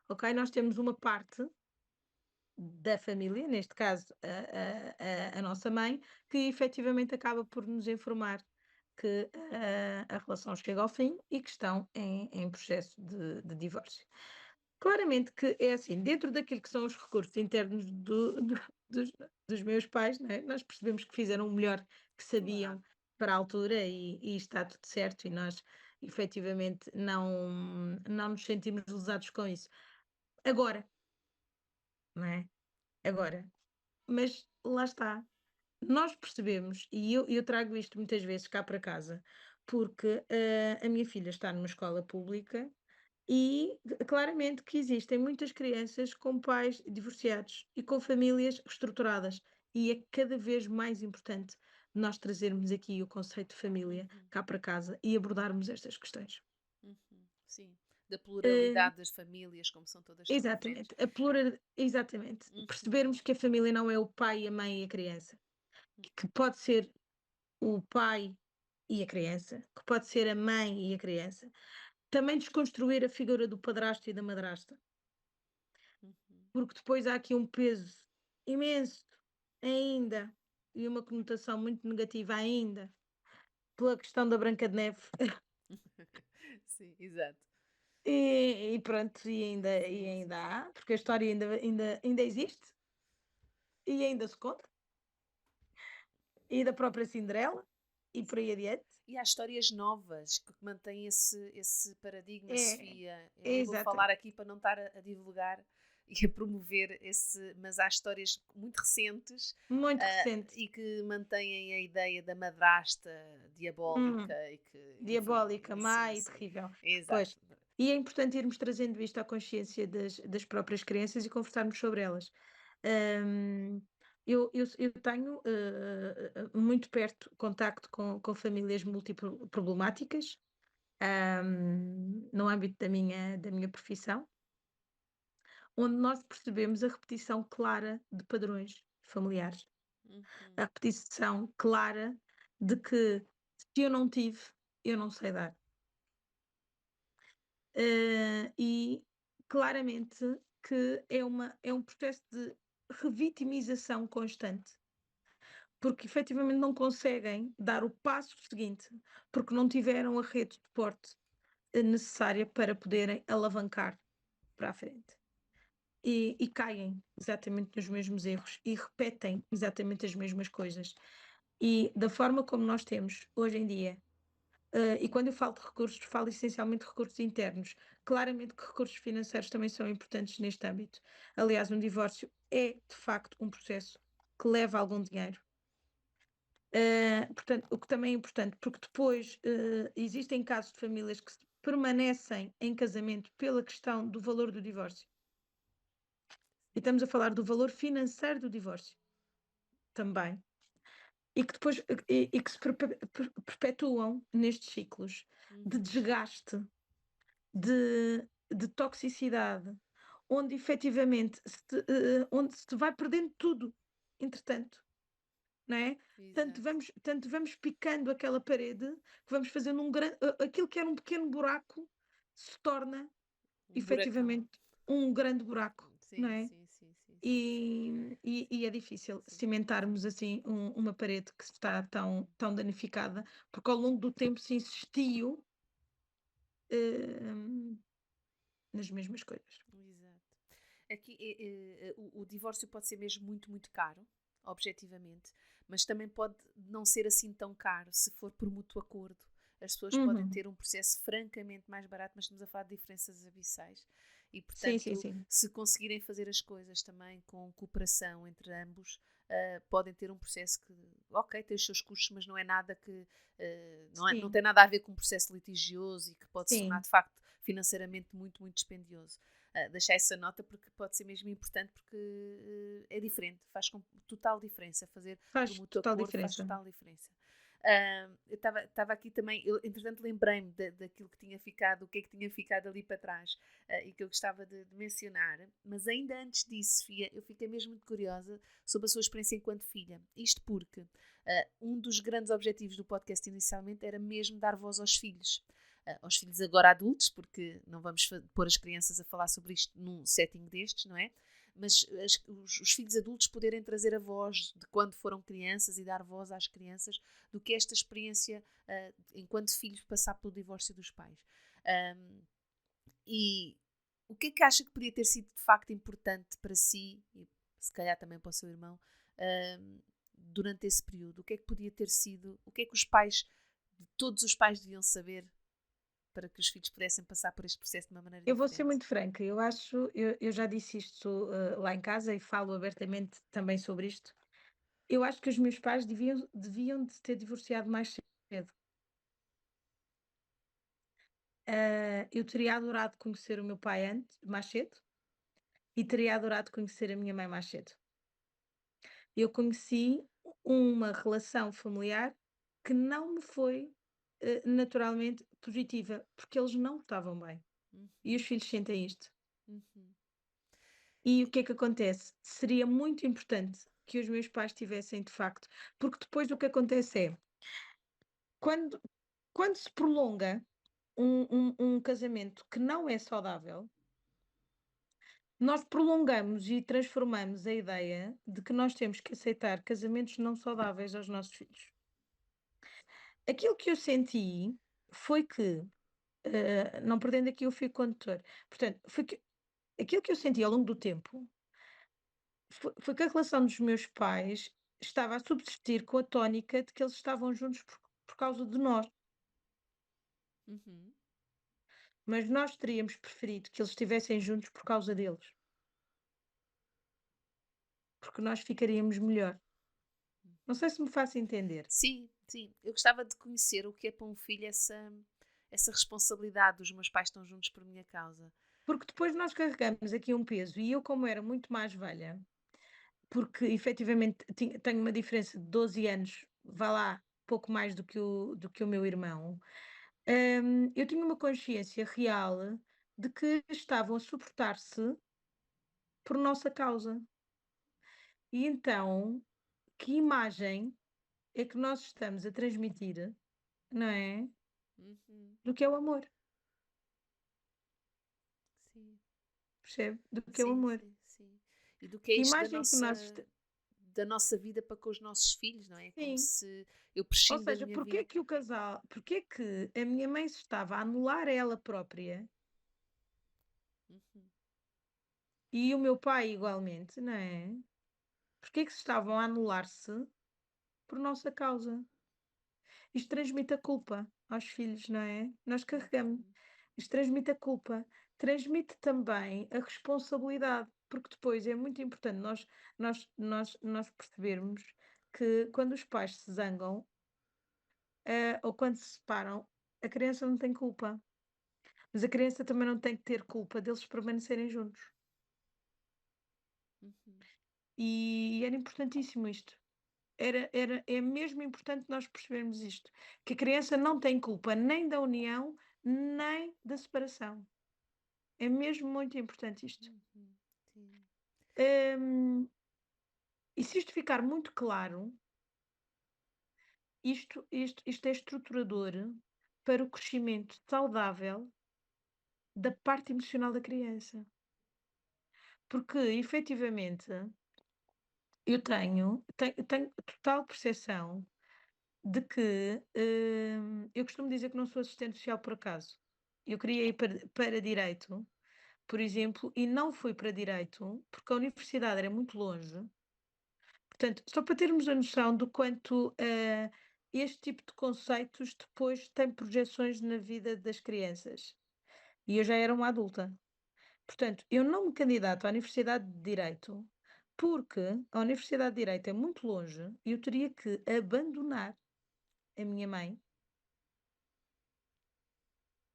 ok? Nós temos uma parte da família, neste caso a nossa mãe, que efetivamente acaba por nos informar que a relação chega ao fim e que estão em processo de divórcio. Claramente que é assim, dentro daquilo que são os recursos internos dos, dos meus pais, não é? Nós percebemos que fizeram o melhor que Claro. sabiam para a altura e está tudo certo e nós efetivamente não nos sentimos lesados com isso. Agora, não é? Agora, mas lá está. Nós percebemos, e eu trago isto muitas vezes cá para casa, porque a minha filha está numa escola pública e claramente que existem muitas crianças com pais divorciados e com famílias reestruturadas. E é cada vez mais importante nós trazermos aqui o conceito de família Uhum. cá para casa e abordarmos estas questões. Uhum. Sim. Da Eh, pluralidade das famílias, como são todas tão diferentes. exatamente, exatamente. Uhum, Percebermos que a família não é o pai, a mãe e a criança, que pode ser o pai e a criança, que pode ser a mãe e a criança. Também desconstruir a figura do padrasto e da madrasta, uhum. porque depois há aqui um peso imenso ainda e uma conotação muito negativa ainda pela questão da Branca de Neve. Sim, exato. E pronto, e Sim, sim, ainda sim. há, porque a história ainda existe e ainda se conta, e da própria Cinderela e por aí adiante. E há histórias novas que mantêm esse paradigma, É, Sofia. Eu não vou falar exatamente. aqui para não estar a divulgar e a promover esse, mas há histórias muito recentes, Muito recente. e que mantêm a ideia da madrasta Hum, diabólica e que, enfim, diabólica, má sim, e sim, terrível. exato. Pois. E é importante irmos trazendo isto à consciência das próprias crianças e conversarmos sobre elas. Hum, eu tenho muito perto contacto com famílias multiproblemáticas, no âmbito da minha profissão, onde nós percebemos a repetição clara de padrões familiares. A Uhum, repetição clara de que se eu não tive, eu não sei dar. E claramente que é um processo de revitimização constante, porque efetivamente não conseguem dar o passo seguinte, porque não tiveram a rede de suporte necessária para poderem alavancar para a frente. E caem exatamente nos mesmos erros e repetem exatamente as mesmas coisas. E da forma como nós temos hoje em dia, e quando eu falo de recursos, falo essencialmente de recursos internos. Claramente que recursos financeiros também são importantes neste âmbito. Aliás, um divórcio é, de facto, um processo que leva algum dinheiro. Portanto, o que também é importante, porque depois existem casos de famílias que permanecem em casamento pela questão do valor do divórcio. E estamos a falar do valor financeiro do divórcio também. E que depois e que se perpetuam nestes ciclos de uhum, desgaste, de toxicidade, onde efetivamente onde se vai perdendo tudo, entretanto, não é? exato. Tanto vamos picando aquela parede, que vamos fazendo aquilo que era um pequeno buraco, se torna Um buracão. efetivamente um grande buraco, não Sim, é? sim, sim, sim, sim, E é difícil sim. cimentarmos assim uma parede que está tão danificada, porque ao longo do tempo se insistiu, hum, nas mesmas coisas. Exato. Aqui, o divórcio pode ser mesmo muito, muito caro, objetivamente, mas também pode não ser assim tão caro se for por mútuo acordo. As pessoas podem Uhum. ter um processo francamente mais barato, mas estamos a falar de diferenças abissais. E, Sim, sim, portanto, sim. se conseguirem fazer as coisas também com cooperação entre ambos, podem ter um processo que, ok, tem os seus custos, mas não é nada que. Não Sim, tem nada a ver com um processo litigioso e que pode se tornar, sim. de facto, financeiramente muito, muito dispendioso. Deixar essa nota porque pode ser mesmo importante porque é diferente, faz com total diferença. Fazer por Faz mútuo total acordo faz diferença. total diferença. Eu estava aqui também, eu, entretanto lembrei-me daquilo que tinha ficado, o que é que tinha ficado ali para trás, e que eu gostava de mencionar, mas ainda antes disso, Sofia, eu fiquei mesmo muito curiosa sobre a sua experiência enquanto filha. Isto porque um dos grandes objetivos do podcast inicialmente era mesmo dar voz aos filhos. Aos filhos agora adultos, porque não vamos pôr as crianças a falar sobre isto num setting destes, não é? Mas os filhos adultos poderem trazer a voz de quando foram crianças e dar voz às crianças do que esta experiência, enquanto filhos, passar pelo divórcio dos pais. Um, e o que é que acha que podia ter sido de facto importante para si, e se calhar também para o seu irmão, durante esse período? O que é que podia ter sido, o que é que os pais, todos os pais deviam saber para que os filhos pudessem passar por este processo de uma maneira Eu vou ser diferente? muito franca, eu já disse isto, lá em casa e falo abertamente também sobre isto. Eu acho que os meus pais deviam de se ter divorciado mais cedo. Eu teria adorado conhecer o meu pai antes mais cedo, e teria adorado conhecer a minha mãe mais cedo. Eu conheci uma relação familiar que não me foi, naturalmente positiva, porque eles não estavam bem. E os Uhum. filhos sentem isto. Uhum. E o que é que acontece? Seria muito importante que os meus pais tivessem de facto, porque depois o que acontece é, quando, quando se prolonga um casamento que não é saudável, nós prolongamos e transformamos a ideia de que nós temos que aceitar casamentos não saudáveis aos nossos filhos. Aquilo que eu senti foi que, não perdendo aqui o fio condutor, portanto, foi que aquilo que eu senti ao longo do tempo foi que a relação dos meus pais estava a subsistir com a tónica de que eles estavam juntos por causa de nós, Uhum. mas nós teríamos preferido que eles estivessem juntos por causa deles, porque nós ficaríamos melhor. Não sei se me faço entender. Sim, sim. Eu gostava de conhecer o que é para um filho essa responsabilidade dos meus pais estão juntos por minha causa. Porque depois nós carregamos aqui um peso e eu, como era muito mais velha, porque efetivamente tenho uma diferença de 12 anos, vá lá, pouco mais do que o meu irmão. Eu tinha uma consciência real de que estavam a suportar-se por nossa causa. E então, que imagem é que nós estamos a transmitir, não é? Uhum. Do que é o amor, Sim, percebe? Do que é o sim, amor. sim, sim. E do que é Que isto imagem que nós da nossa vida para com os nossos filhos, não é? É como sim. se eu Ou prescindo da seja, minha porque é vida. que o casal, porque é que a minha mãe se estava a anular a ela própria Uhum. e o meu pai igualmente, não é? Porque é que se estavam a anular-se por nossa causa? Isto transmite a culpa aos filhos, não é? Nós carregamos. Uhum. Isto transmite a culpa. Transmite também a responsabilidade, porque depois é muito importante nós percebermos que quando os pais se zangam, ou quando se separam, a criança não tem culpa. Mas a criança também não tem que ter culpa deles permanecerem juntos. Uhum. E era importantíssimo isto. É mesmo importante nós percebermos isto, que a criança não tem culpa nem da união, nem da separação. É mesmo muito importante isto. Uhum. Sim. Hum, e se isto ficar muito claro, isto é estruturador para o crescimento saudável da parte emocional da criança. Porque, efetivamente, eu tenho total percepção de que, eu costumo dizer que não sou assistente social por acaso. Eu queria ir para direito, por exemplo, e não fui para direito, porque a universidade era muito longe. Portanto, só para termos a noção do quanto, este tipo de conceitos depois tem projeções na vida das crianças. E eu já era uma adulta. Portanto, eu não me candidato à Universidade de Direito, porque a Universidade de Direito é muito longe e eu teria que abandonar a minha mãe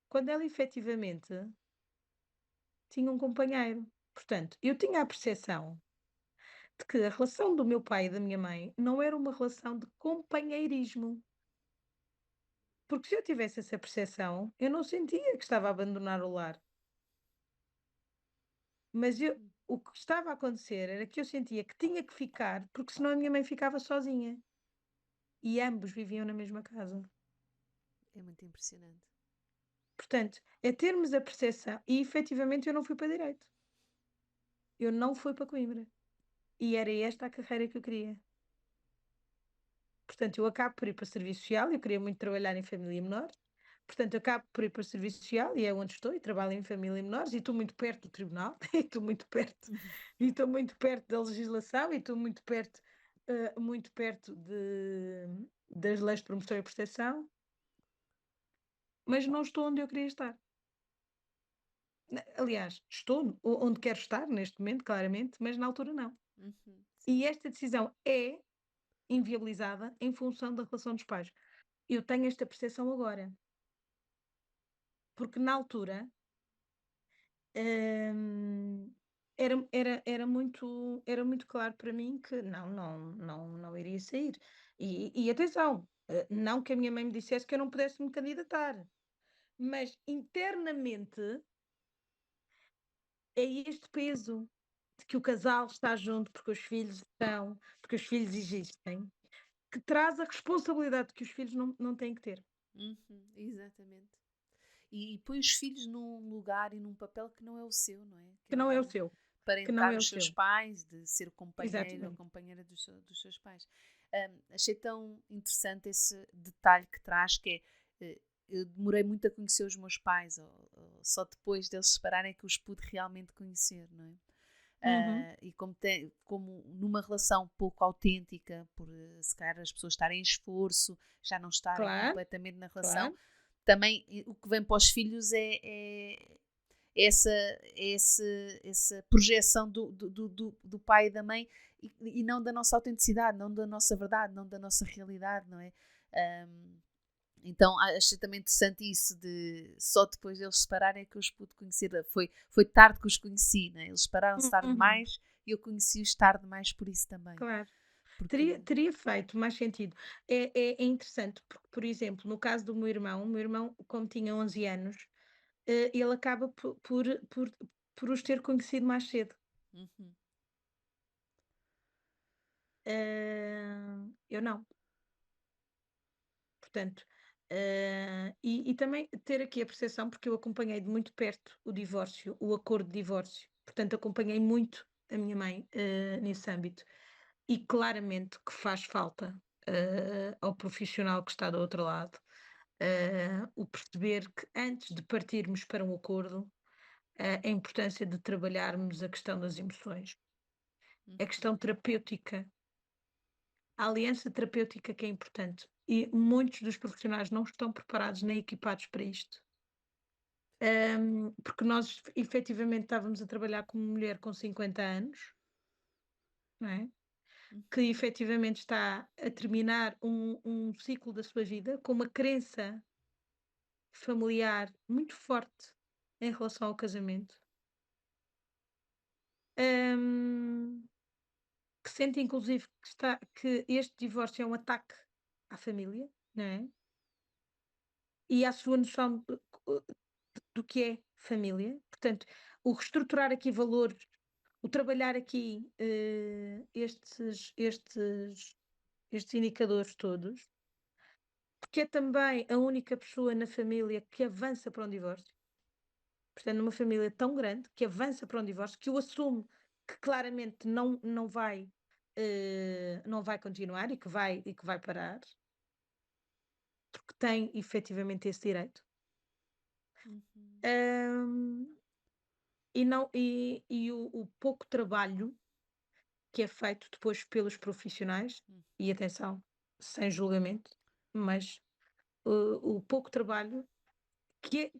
quando ela efetivamente tinha um companheiro. Portanto, eu tinha a percepção de que a relação do meu pai e da minha mãe não era uma relação de companheirismo. Porque se eu tivesse essa percepção, eu não sentia que estava a abandonar o lar. Mas Uhum. o que estava a acontecer era que eu sentia que tinha que ficar, porque senão a minha mãe ficava sozinha. E ambos viviam na mesma casa. É muito impressionante. Portanto, é termos a percepção. E efetivamente eu não fui para direito. Eu não fui para Coimbra. E era esta a carreira que eu queria. Portanto, eu acabo por ir para serviço social, eu queria muito trabalhar em família menor, portanto, eu acabo por ir para serviço social e é onde estou e trabalho em família menores e estou muito perto do tribunal, e estou muito perto da legislação e estou muito perto das leis de promoção e proteção, mas não estou onde eu queria estar. Aliás, estou onde quero estar neste momento, claramente, mas na altura não. Uhum. E Sim. esta decisão é inviabilizada em função da relação dos pais. Eu tenho esta percepção agora. Porque na altura, hum, era muito claro para mim que não iria sair. E atenção, não que a minha mãe me dissesse que eu não pudesse me candidatar, mas internamente é este peso de que o casal está junto porque os filhos estão, porque os filhos existem, que traz a responsabilidade que os filhos não têm que ter, Uhum, exatamente. E põe os filhos num lugar e num papel que não é o seu, não é? Que que é o não é o de seu, que não parentar é o os seus seu. pais, de ser o companheiro ou Exatamente. companheira dos seus pais. Achei tão interessante esse detalhe que traz, que é, eu demorei muito a conhecer os meus pais, ou só depois deles se separarem é que os pude realmente conhecer, não é? Uhum. E como numa relação pouco autêntica, por se calhar as pessoas estarem em esforço, já não estarem Claro, completamente na relação, claro. também o que vem para os filhos é essa, essa projeção do pai e da mãe e não da nossa autenticidade, não da nossa verdade, não da nossa realidade, não é? Um, então achei também interessante isso de só depois deles se separarem é que eu os pude conhecer. Foi tarde que os conheci, né? Eles separaram-se tarde Uhum. demais e eu conheci-os tarde demais por isso também. Claro. Porque. Teria feito mais sentido. É interessante, porque, por exemplo, no caso do meu irmão, como tinha 11 anos, ele acaba por os ter conhecido mais cedo. Uhum, Eu não. Portanto, e também ter aqui a percepção, porque eu acompanhei de muito perto o divórcio, o acordo de divórcio. Portanto, acompanhei muito a minha mãe, nesse âmbito. E claramente que faz falta, ao profissional que está do outro lado, o perceber que antes de partirmos para um acordo, a importância de trabalharmos a questão das emoções, a uhum, questão terapêutica, a aliança terapêutica que é importante. E muitos dos profissionais não estão preparados nem equipados para isto. Porque nós efetivamente estávamos a trabalhar com uma mulher com 50 anos, não é? Que uhum, efetivamente está a terminar um ciclo da sua vida com uma crença familiar muito forte em relação ao casamento, hum, que sente inclusive que este divórcio é um ataque à família, não é? E à sua noção do que é família. Portanto, o reestruturar aqui valores, o trabalhar aqui estes indicadores todos, porque é também a única pessoa na família que avança para um divórcio. Portanto, numa família tão grande que avança para um divórcio, que o assume que claramente não vai continuar e que vai parar, porque tem efetivamente esse direito. uhum, Hum, e o pouco trabalho que é feito depois pelos profissionais, e uhum. atenção, sem julgamento, mas o pouco trabalho que é,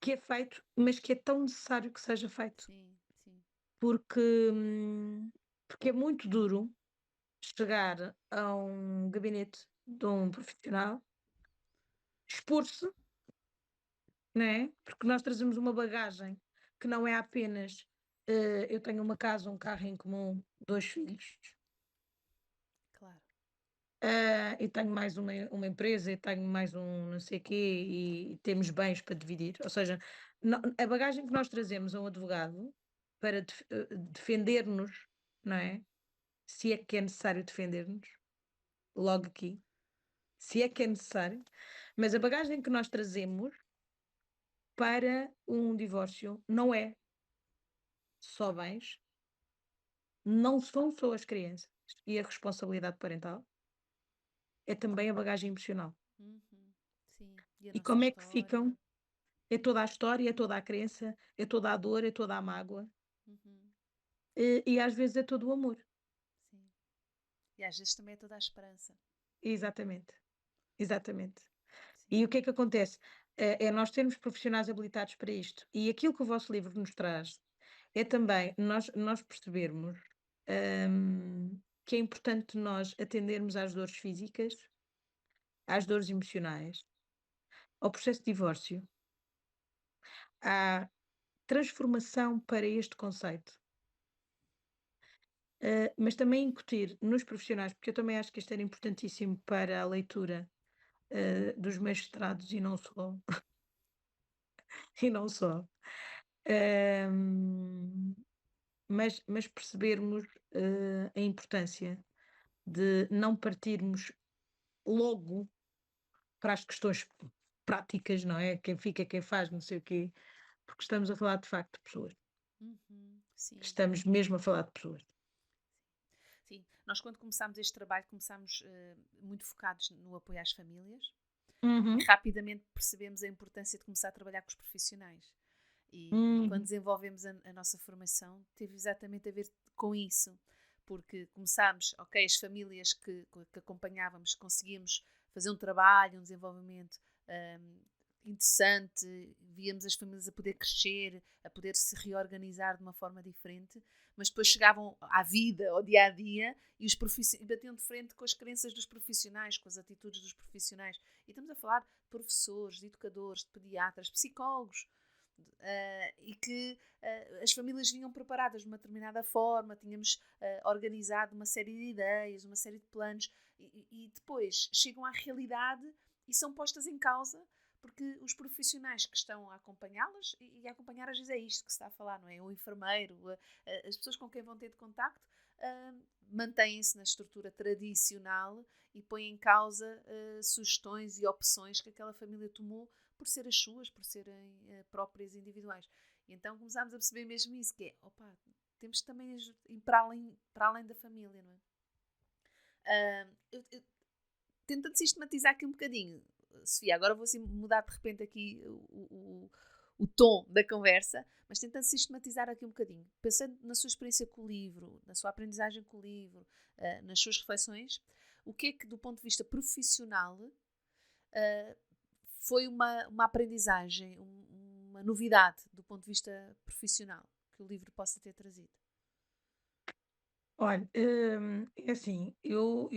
que é feito, mas que é tão necessário que seja feito, Sim, sim. porque, porque é muito duro chegar a um gabinete de um profissional, expor-se, né? Porque nós trazemos uma bagagem que não é apenas eu tenho uma casa, um carro em comum, dois filhos, Claro. e tenho mais uma empresa, e tenho mais um não sei quê, e temos bens para dividir. Ou seja, a bagagem que nós trazemos a um advogado para defender-nos, não é? Se é que é necessário defender-nos, logo aqui, se é que é necessário, mas a bagagem que nós trazemos para um divórcio não é só bens, não são só as crianças e a responsabilidade parental, é também a bagagem emocional. Uhum, sim. E a E nossa como é que ficam? história. É toda a história, é toda a crença, é toda a dor, é toda a mágoa, Uhum, e às vezes é todo o amor. sim. E às vezes também é toda a esperança. Exatamente, exatamente. E o Sim. que é que acontece? É nós termos profissionais habilitados para isto. E aquilo que o vosso livro nos traz é também nós percebermos, que é importante nós atendermos às dores físicas, às dores emocionais, ao processo de divórcio, à transformação para este conceito. Mas também incutir nos profissionais, porque eu também acho que isto era importantíssimo para a leitura, dos mestrados e não só, e não só. Hum, mas percebermos, a importância de não partirmos logo para as questões práticas, não é? Quem fica, quem faz, não sei o quê, porque estamos a falar de facto de pessoas. Uhum. Sim. Estamos mesmo a falar de pessoas. Sim, nós quando começámos este trabalho começámos muito focados no apoio às famílias e Uhum, rapidamente percebemos a importância de começar a trabalhar com os profissionais. E quando uhum, desenvolvemos a nossa formação, teve exatamente a ver com isso, porque começámos, ok, as famílias que acompanhávamos, conseguíamos fazer um trabalho, um desenvolvimento hum, interessante, víamos as famílias a poder crescer, a poder se reorganizar de uma forma diferente, mas depois chegavam à vida, ao dia a dia, e batiam de frente com as crenças dos profissionais, com as atitudes dos profissionais. E estamos a falar de professores, de educadores, de pediatras, psicólogos, e que as famílias vinham preparadas de uma determinada forma, tínhamos organizado uma série de ideias, uma série de planos, e depois chegam à realidade e são postas em causa porque os profissionais que estão a acompanhá-las e a acompanhar às vezes é isto que se está a falar, não é? O enfermeiro, as pessoas com quem vão ter de contacto mantêm-se na estrutura tradicional e põem em causa sugestões e opções que aquela família tomou por ser as suas, por serem próprias individuais. E então começámos a perceber mesmo isso, que é, opa, temos que também ir para além da família, não é? Tentando sistematizar aqui um bocadinho, Sofia, agora vou assim mudar de repente aqui o tom da conversa, mas tentando sistematizar aqui um bocadinho, pensando na sua experiência com o livro, na sua aprendizagem com o livro, nas suas reflexões, o que é que do ponto de vista profissional uh, foi uma aprendizagem, uma novidade do ponto de vista profissional que o livro possa ter trazido? Olha, é assim, eu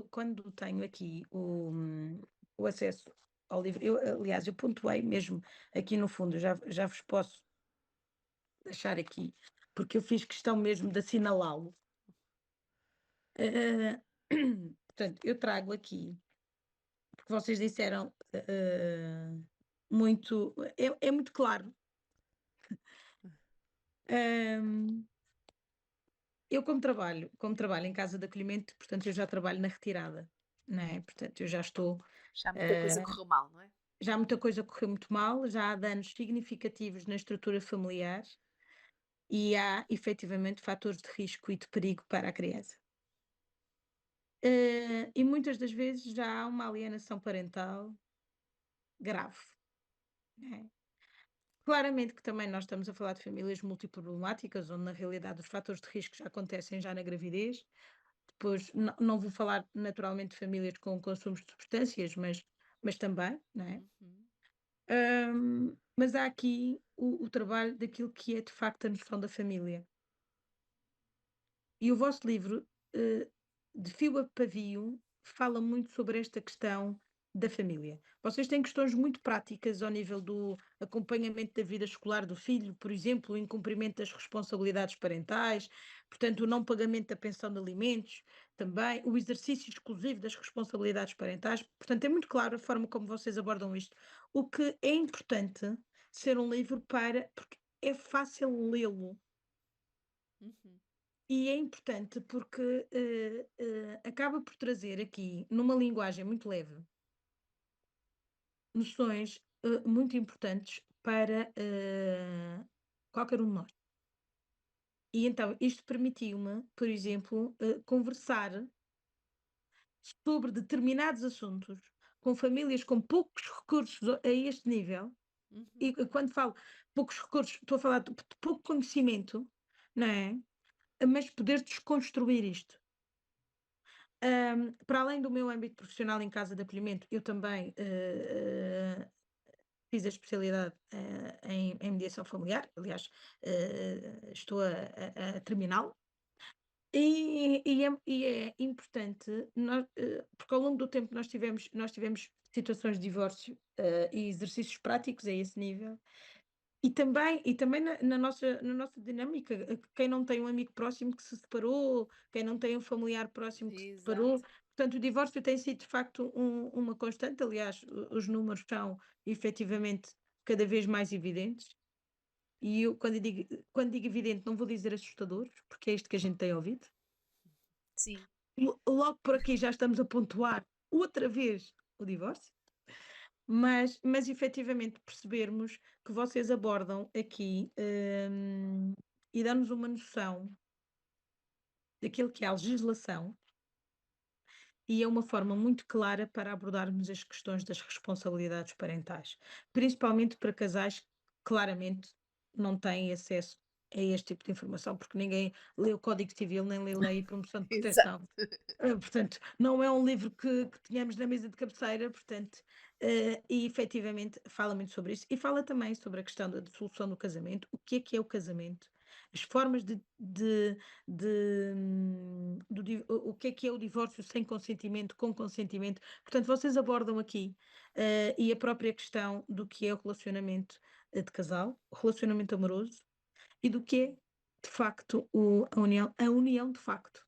quando tenho aqui o acesso ao livro, eu, aliás, eu pontuei mesmo aqui no fundo, já vos posso deixar aqui, porque eu fiz questão mesmo de assinalá-lo. Eh, portanto, eu trago aqui, porque vocês disseram, muito, é muito claro. Hum, eu como trabalho em casa de acolhimento, portanto, eu já trabalho na retirada, não é? Portanto, eu já estou, Já muita coisa eh, correu mal, não é? já muita coisa correu muito mal, já há danos significativos na estrutura familiar e há efetivamente fatores de risco e de perigo para a criança. E muitas das vezes já há uma alienação parental grave, não é? Claramente que também nós estamos a falar de famílias multiproblemáticas, onde na realidade os fatores de risco já acontecem já na gravidez. Depois, não vou falar naturalmente de famílias com consumos de substâncias, mas também, não é? Uhum. Mas há aqui o trabalho daquilo que é de facto a noção da família. E o vosso livro, de fio a pavio, fala muito sobre esta questão da família. Vocês têm questões muito práticas ao nível do acompanhamento da vida escolar do filho, por exemplo, o incumprimento das responsabilidades parentais, portanto, o não pagamento da pensão de alimentos, também o exercício exclusivo das responsabilidades parentais. Portanto, é muito claro a forma como vocês abordam isto. O que é importante ser um livro porque é fácil lê-lo. Uhum. E é importante porque, acaba por trazer aqui, numa linguagem muito leve, noções, muito importantes para, qualquer um de nós. E então isto permitiu-me, por exemplo, conversar sobre determinados assuntos com famílias com poucos recursos a este nível, e Uhum. quando falo poucos recursos, estou a falar de pouco conhecimento, não é, mas poder desconstruir isto. Para além do meu âmbito profissional em casa de acolhimento, eu também fiz a especialidade em mediação familiar, aliás, estou a terminá-lo, e é importante, porque ao longo do tempo nós tivemos situações de divórcio e exercícios práticos a esse nível, e também na nossa dinâmica, quem não tem um amigo próximo que se separou, quem não tem um familiar próximo que se separou, Exato. portanto o divórcio tem sido de facto uma constante, aliás, os números são efetivamente cada vez mais evidentes. E eu, quando digo evidente, não vou dizer assustador, porque é isto que a gente tem ouvido. Sim, Logo por aqui já estamos a pontuar outra vez o divórcio, mas efetivamente percebermos que vocês abordam aqui, e dão-nos uma noção daquilo que é a legislação, e é uma forma muito clara para abordarmos as questões das responsabilidades parentais, principalmente para casais que claramente não têm acesso a este tipo de informação, porque ninguém lê o Código Civil, nem lê Lei e Promoção de exato. Proteção. Portanto, não é um livro que tenhamos na mesa de cabeceira, portanto, e efetivamente fala muito sobre isso. E fala também sobre a questão da dissolução do casamento, o que é o casamento, as formas o que é o divórcio sem consentimento, com consentimento. Portanto, vocês abordam aqui, e a própria questão do que é o relacionamento de casal, o relacionamento amoroso, e do que é, de facto, a união de facto.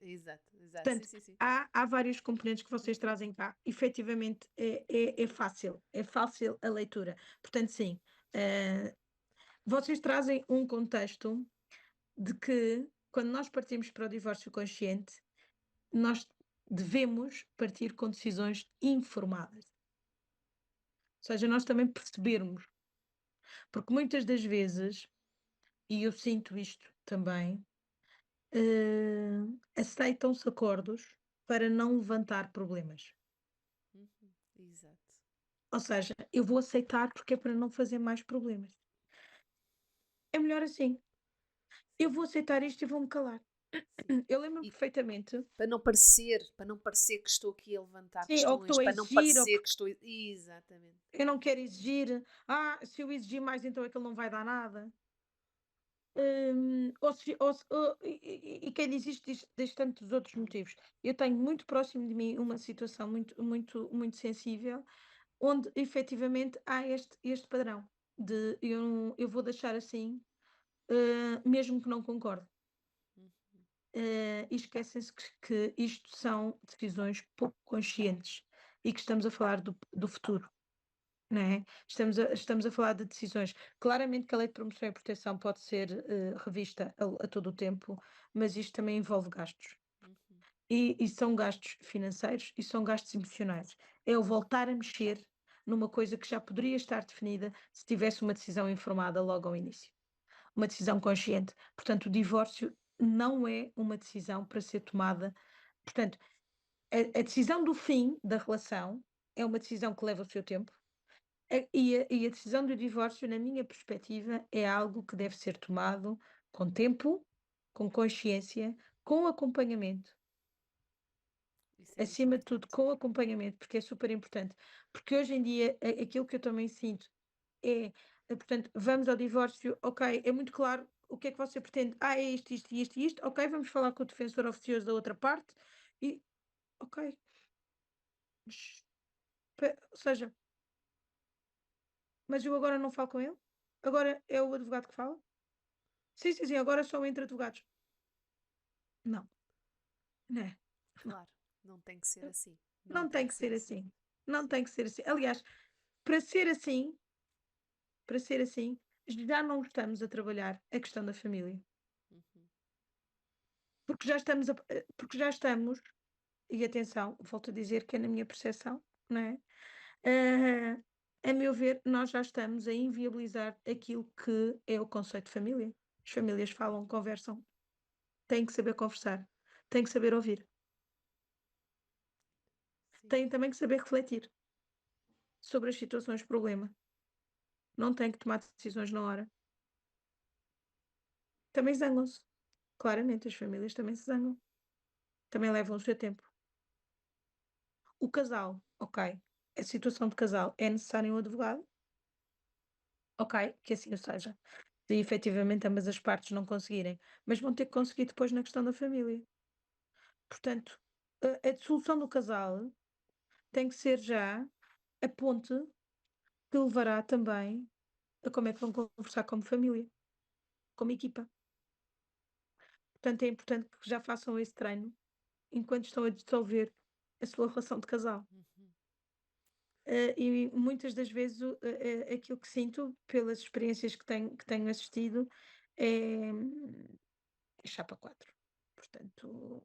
Exato, exato. Sim, Portanto, sim, sim. há vários componentes que vocês trazem cá. Efetivamente, é fácil a leitura. Portanto, sim, eh, vocês trazem um contexto de que, quando nós partimos para o divórcio consciente, nós devemos partir com decisões informadas. Ou seja, nós também percebermos, porque muitas das vezes, e eu sinto isto também, aceitam-se acordos para não levantar problemas. Uhum, exato. Ou seja, eu vou aceitar porque é para não fazer mais problemas. É melhor assim. Eu Sim, vou aceitar isto e vou-me calar. sim. Eu lembro E perfeitamente, para não parecer que estou aqui a levantar sim, ou que questões, estou a para não exigir, ou parecer que que estou. Exatamente. eu não quero exigir. Se eu exigir mais, então é que ele não vai dar nada. E quem diz isto diz tantos outros motivos. Eu tenho muito próximo de mim uma situação muito, muito, muito sensível, onde efetivamente há este padrão de eu vou deixar assim, mesmo que não concorde. Uhum, E esquecem-se que isto são decisões pouco conscientes e que estamos a falar do futuro, não é? Estamos a falar de decisões. Claramente que a lei de promoção e proteção pode ser revista a todo o tempo, mas isto também envolve gastos. uhum. E são gastos financeiros e são gastos emocionais. É o voltar a mexer numa coisa que já poderia estar definida se tivesse uma decisão informada logo ao início, uma decisão consciente. Portanto, o divórcio não é uma decisão para ser tomada. Portanto, a decisão do fim da relação é uma decisão que leva o seu tempo. E a decisão do divórcio, na minha perspectiva, é algo que deve ser tomado com tempo, com consciência, com acompanhamento. Isso é muito Acima de tudo, importante. com acompanhamento, porque é super importante. Porque hoje em dia, aquilo que eu também sinto é, portanto, vamos ao divórcio, ok, é muito claro o que é que você pretende. É isto, isto, isto e isto, ok, vamos falar com o defensor oficioso da outra parte e, ok, mas, ou seja, mas eu agora não falo com ele? Agora é o advogado que fala? Sim, sim, sim, agora só entre advogados. Não, né? Claro, não tem que ser assim. Não Não tem tem que que ser ser assim. assim. Não Sim. tem que ser assim. Aliás, para ser assim, para ser assim, já não estamos a trabalhar a questão da família. Uhum. Porque já estamos, e atenção, volto a dizer que é na minha percepção, não é? Ah, a meu ver, nós já estamos a inviabilizar aquilo que é o conceito de família. As famílias falam, conversam, têm que saber conversar, têm que saber ouvir, Sim. têm também que saber refletir sobre as situações de problema. Não têm que tomar decisões na hora. Também zangam-se. Claramente, as famílias também se zangam. Também levam o seu tempo. O casal, ok. A situação de casal é necessário um advogado, ok, que assim o seja. Se efetivamente ambas as partes não conseguirem, mas vão ter que conseguir depois na questão da família. Portanto, a dissolução do casal tem que ser já a ponte que levará também a como é que vão conversar como família, como equipa. Portanto, é importante que já façam esse treino enquanto estão a dissolver a sua relação de casal. Uhum. e muitas das vezes aquilo que sinto pelas experiências que tenho assistido é, é chapa 4. Portanto,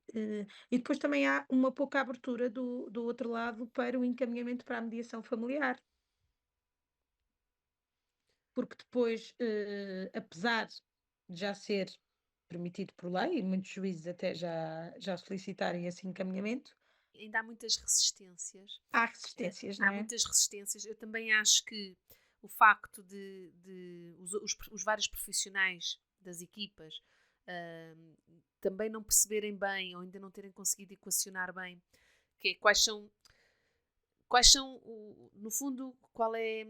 e depois também há uma pouca abertura do outro lado para o encaminhamento para a mediação familiar, porque depois, apesar de já ser permitido por lei, e muitos juízes até já solicitarem esse encaminhamento, Ainda há muitas resistências. há resistências, não Há é? muitas resistências. Eu também acho que o facto de os vários profissionais das equipas ahm, também não perceberem bem ou ainda não terem conseguido equacionar bem que é, quais são no fundo, qual é,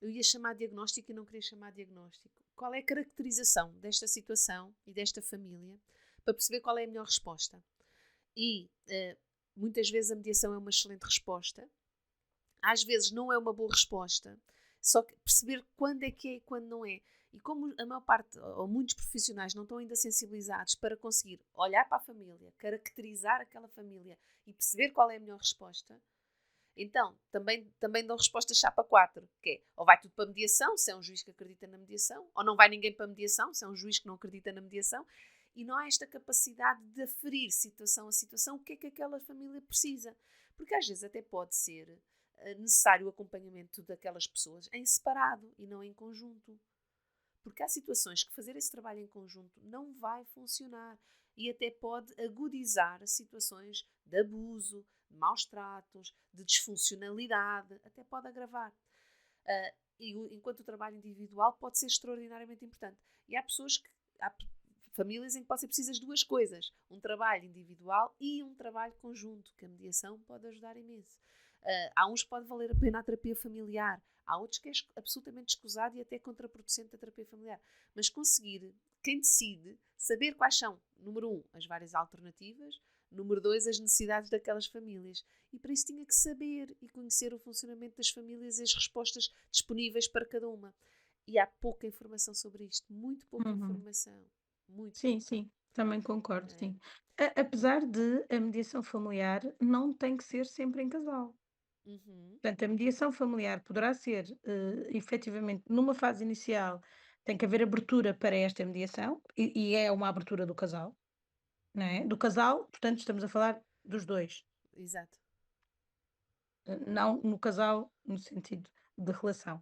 eu ia chamar diagnóstico e não queria chamar diagnóstico, qual é a caracterização desta situação e desta família para perceber qual é a melhor resposta. E muitas vezes a mediação é uma excelente resposta, às vezes não é uma boa resposta, só que perceber quando é que é e quando não é. E como a maior parte, ou muitos profissionais não estão ainda sensibilizados para conseguir olhar para a família, caracterizar aquela família e perceber qual é a melhor resposta, então também dão resposta chapa 4, que é ou vai tudo para a mediação, se é um juiz que acredita na mediação, ou não vai ninguém para a mediação, se é um juiz que não acredita na mediação, e não há esta capacidade de aferir situação a situação o que é que aquela família precisa. Porque às vezes até pode ser necessário o acompanhamento daquelas pessoas em separado e não em conjunto. Porque há situações que fazer esse trabalho em conjunto não vai funcionar e até pode agudizar situações de abuso, de maus tratos, de disfuncionalidade, até pode agravar. Enquanto o trabalho individual pode ser extraordinariamente importante. E há famílias em que pode ser precisas duas coisas, um trabalho individual e um trabalho conjunto, que a mediação pode ajudar imenso. Há uns que pode valer a pena a terapia familiar, há outros que é absolutamente escusado e até contraproducente a terapia familiar. Mas conseguir, quem decide, saber quais são, número 1, as várias alternativas, número 2, as necessidades daquelas famílias. E para isso tinha que saber e conhecer o funcionamento das famílias e as respostas disponíveis para cada uma. E há pouca informação sobre isto, muito pouca Uhum. informação. Muito Sim, pouca. sim, também concordo, É. sim. Apesar de a mediação familiar não tem que ser sempre em casal. Uhum. Portanto, a mediação familiar poderá ser, efetivamente, numa fase inicial, tem que haver abertura para esta mediação, e é uma abertura do casal, não é? Do casal, portanto, estamos a falar dos dois, Exato. não no casal no sentido de relação.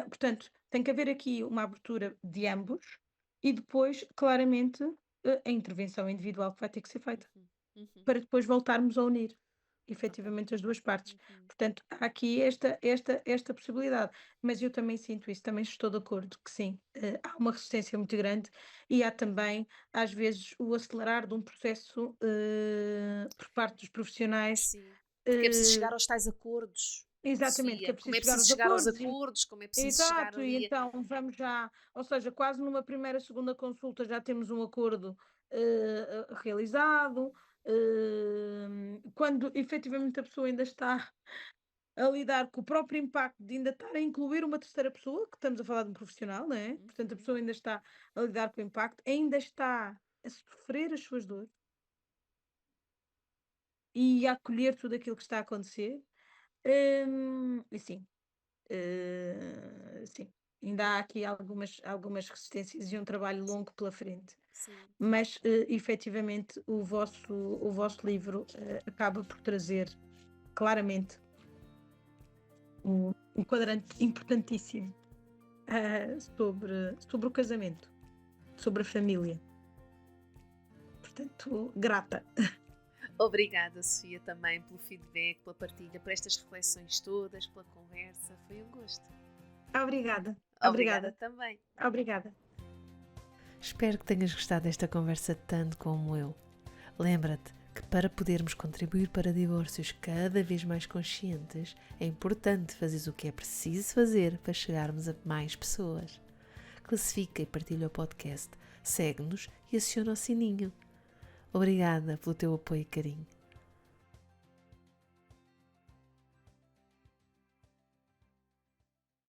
Portanto, tem que haver aqui uma abertura de ambos e depois, claramente, a intervenção individual que vai ter que ser feita, Uhum. Uhum. para depois voltarmos a unir, Ok. efetivamente, as 2 partes. Uhum. Portanto, há aqui esta possibilidade, mas eu também sinto isso, também estou de acordo que sim, há uma resistência muito grande e há também, às vezes, o acelerar de um processo, por parte dos profissionais, Sim. Porque é preciso chegar eh aos tais acordos, exatamente, que é Sofia. Como preciso é chegar preciso aos chegar aos acordos. acordos, como é preciso chegar Exato, e ali. então vamos já, ou seja, quase numa primeira, segunda consulta já temos um acordo realizado, quando efetivamente a pessoa ainda está a lidar com o próprio impacto de ainda estar a incluir uma terceira pessoa, que estamos a falar de um profissional, não é? Portanto, a Uhum. pessoa ainda está a lidar com o impacto, ainda está a sofrer as suas dores e a acolher tudo aquilo que está a acontecer. E sim, sim, ainda há aqui algumas resistências e um trabalho longo pela frente. Sim. Mas, efetivamente, o vosso livro, acaba por trazer claramente um quadrante importantíssimo, sobre o casamento, sobre a família. Portanto, grata. Obrigada, Sofia, também pelo feedback, pela partilha, por estas reflexões todas, pela conversa. Foi um gosto. Obrigada, Obrigada obrigada, também. obrigada. Espero que tenhas gostado desta conversa tanto como eu. Lembra-te que para podermos contribuir para divórcios cada vez mais conscientes, é importante fazeres o que é preciso fazer para chegarmos a mais pessoas. Classifica e partilha o podcast, segue-nos e aciona o sininho. Obrigada pelo teu apoio e carinho.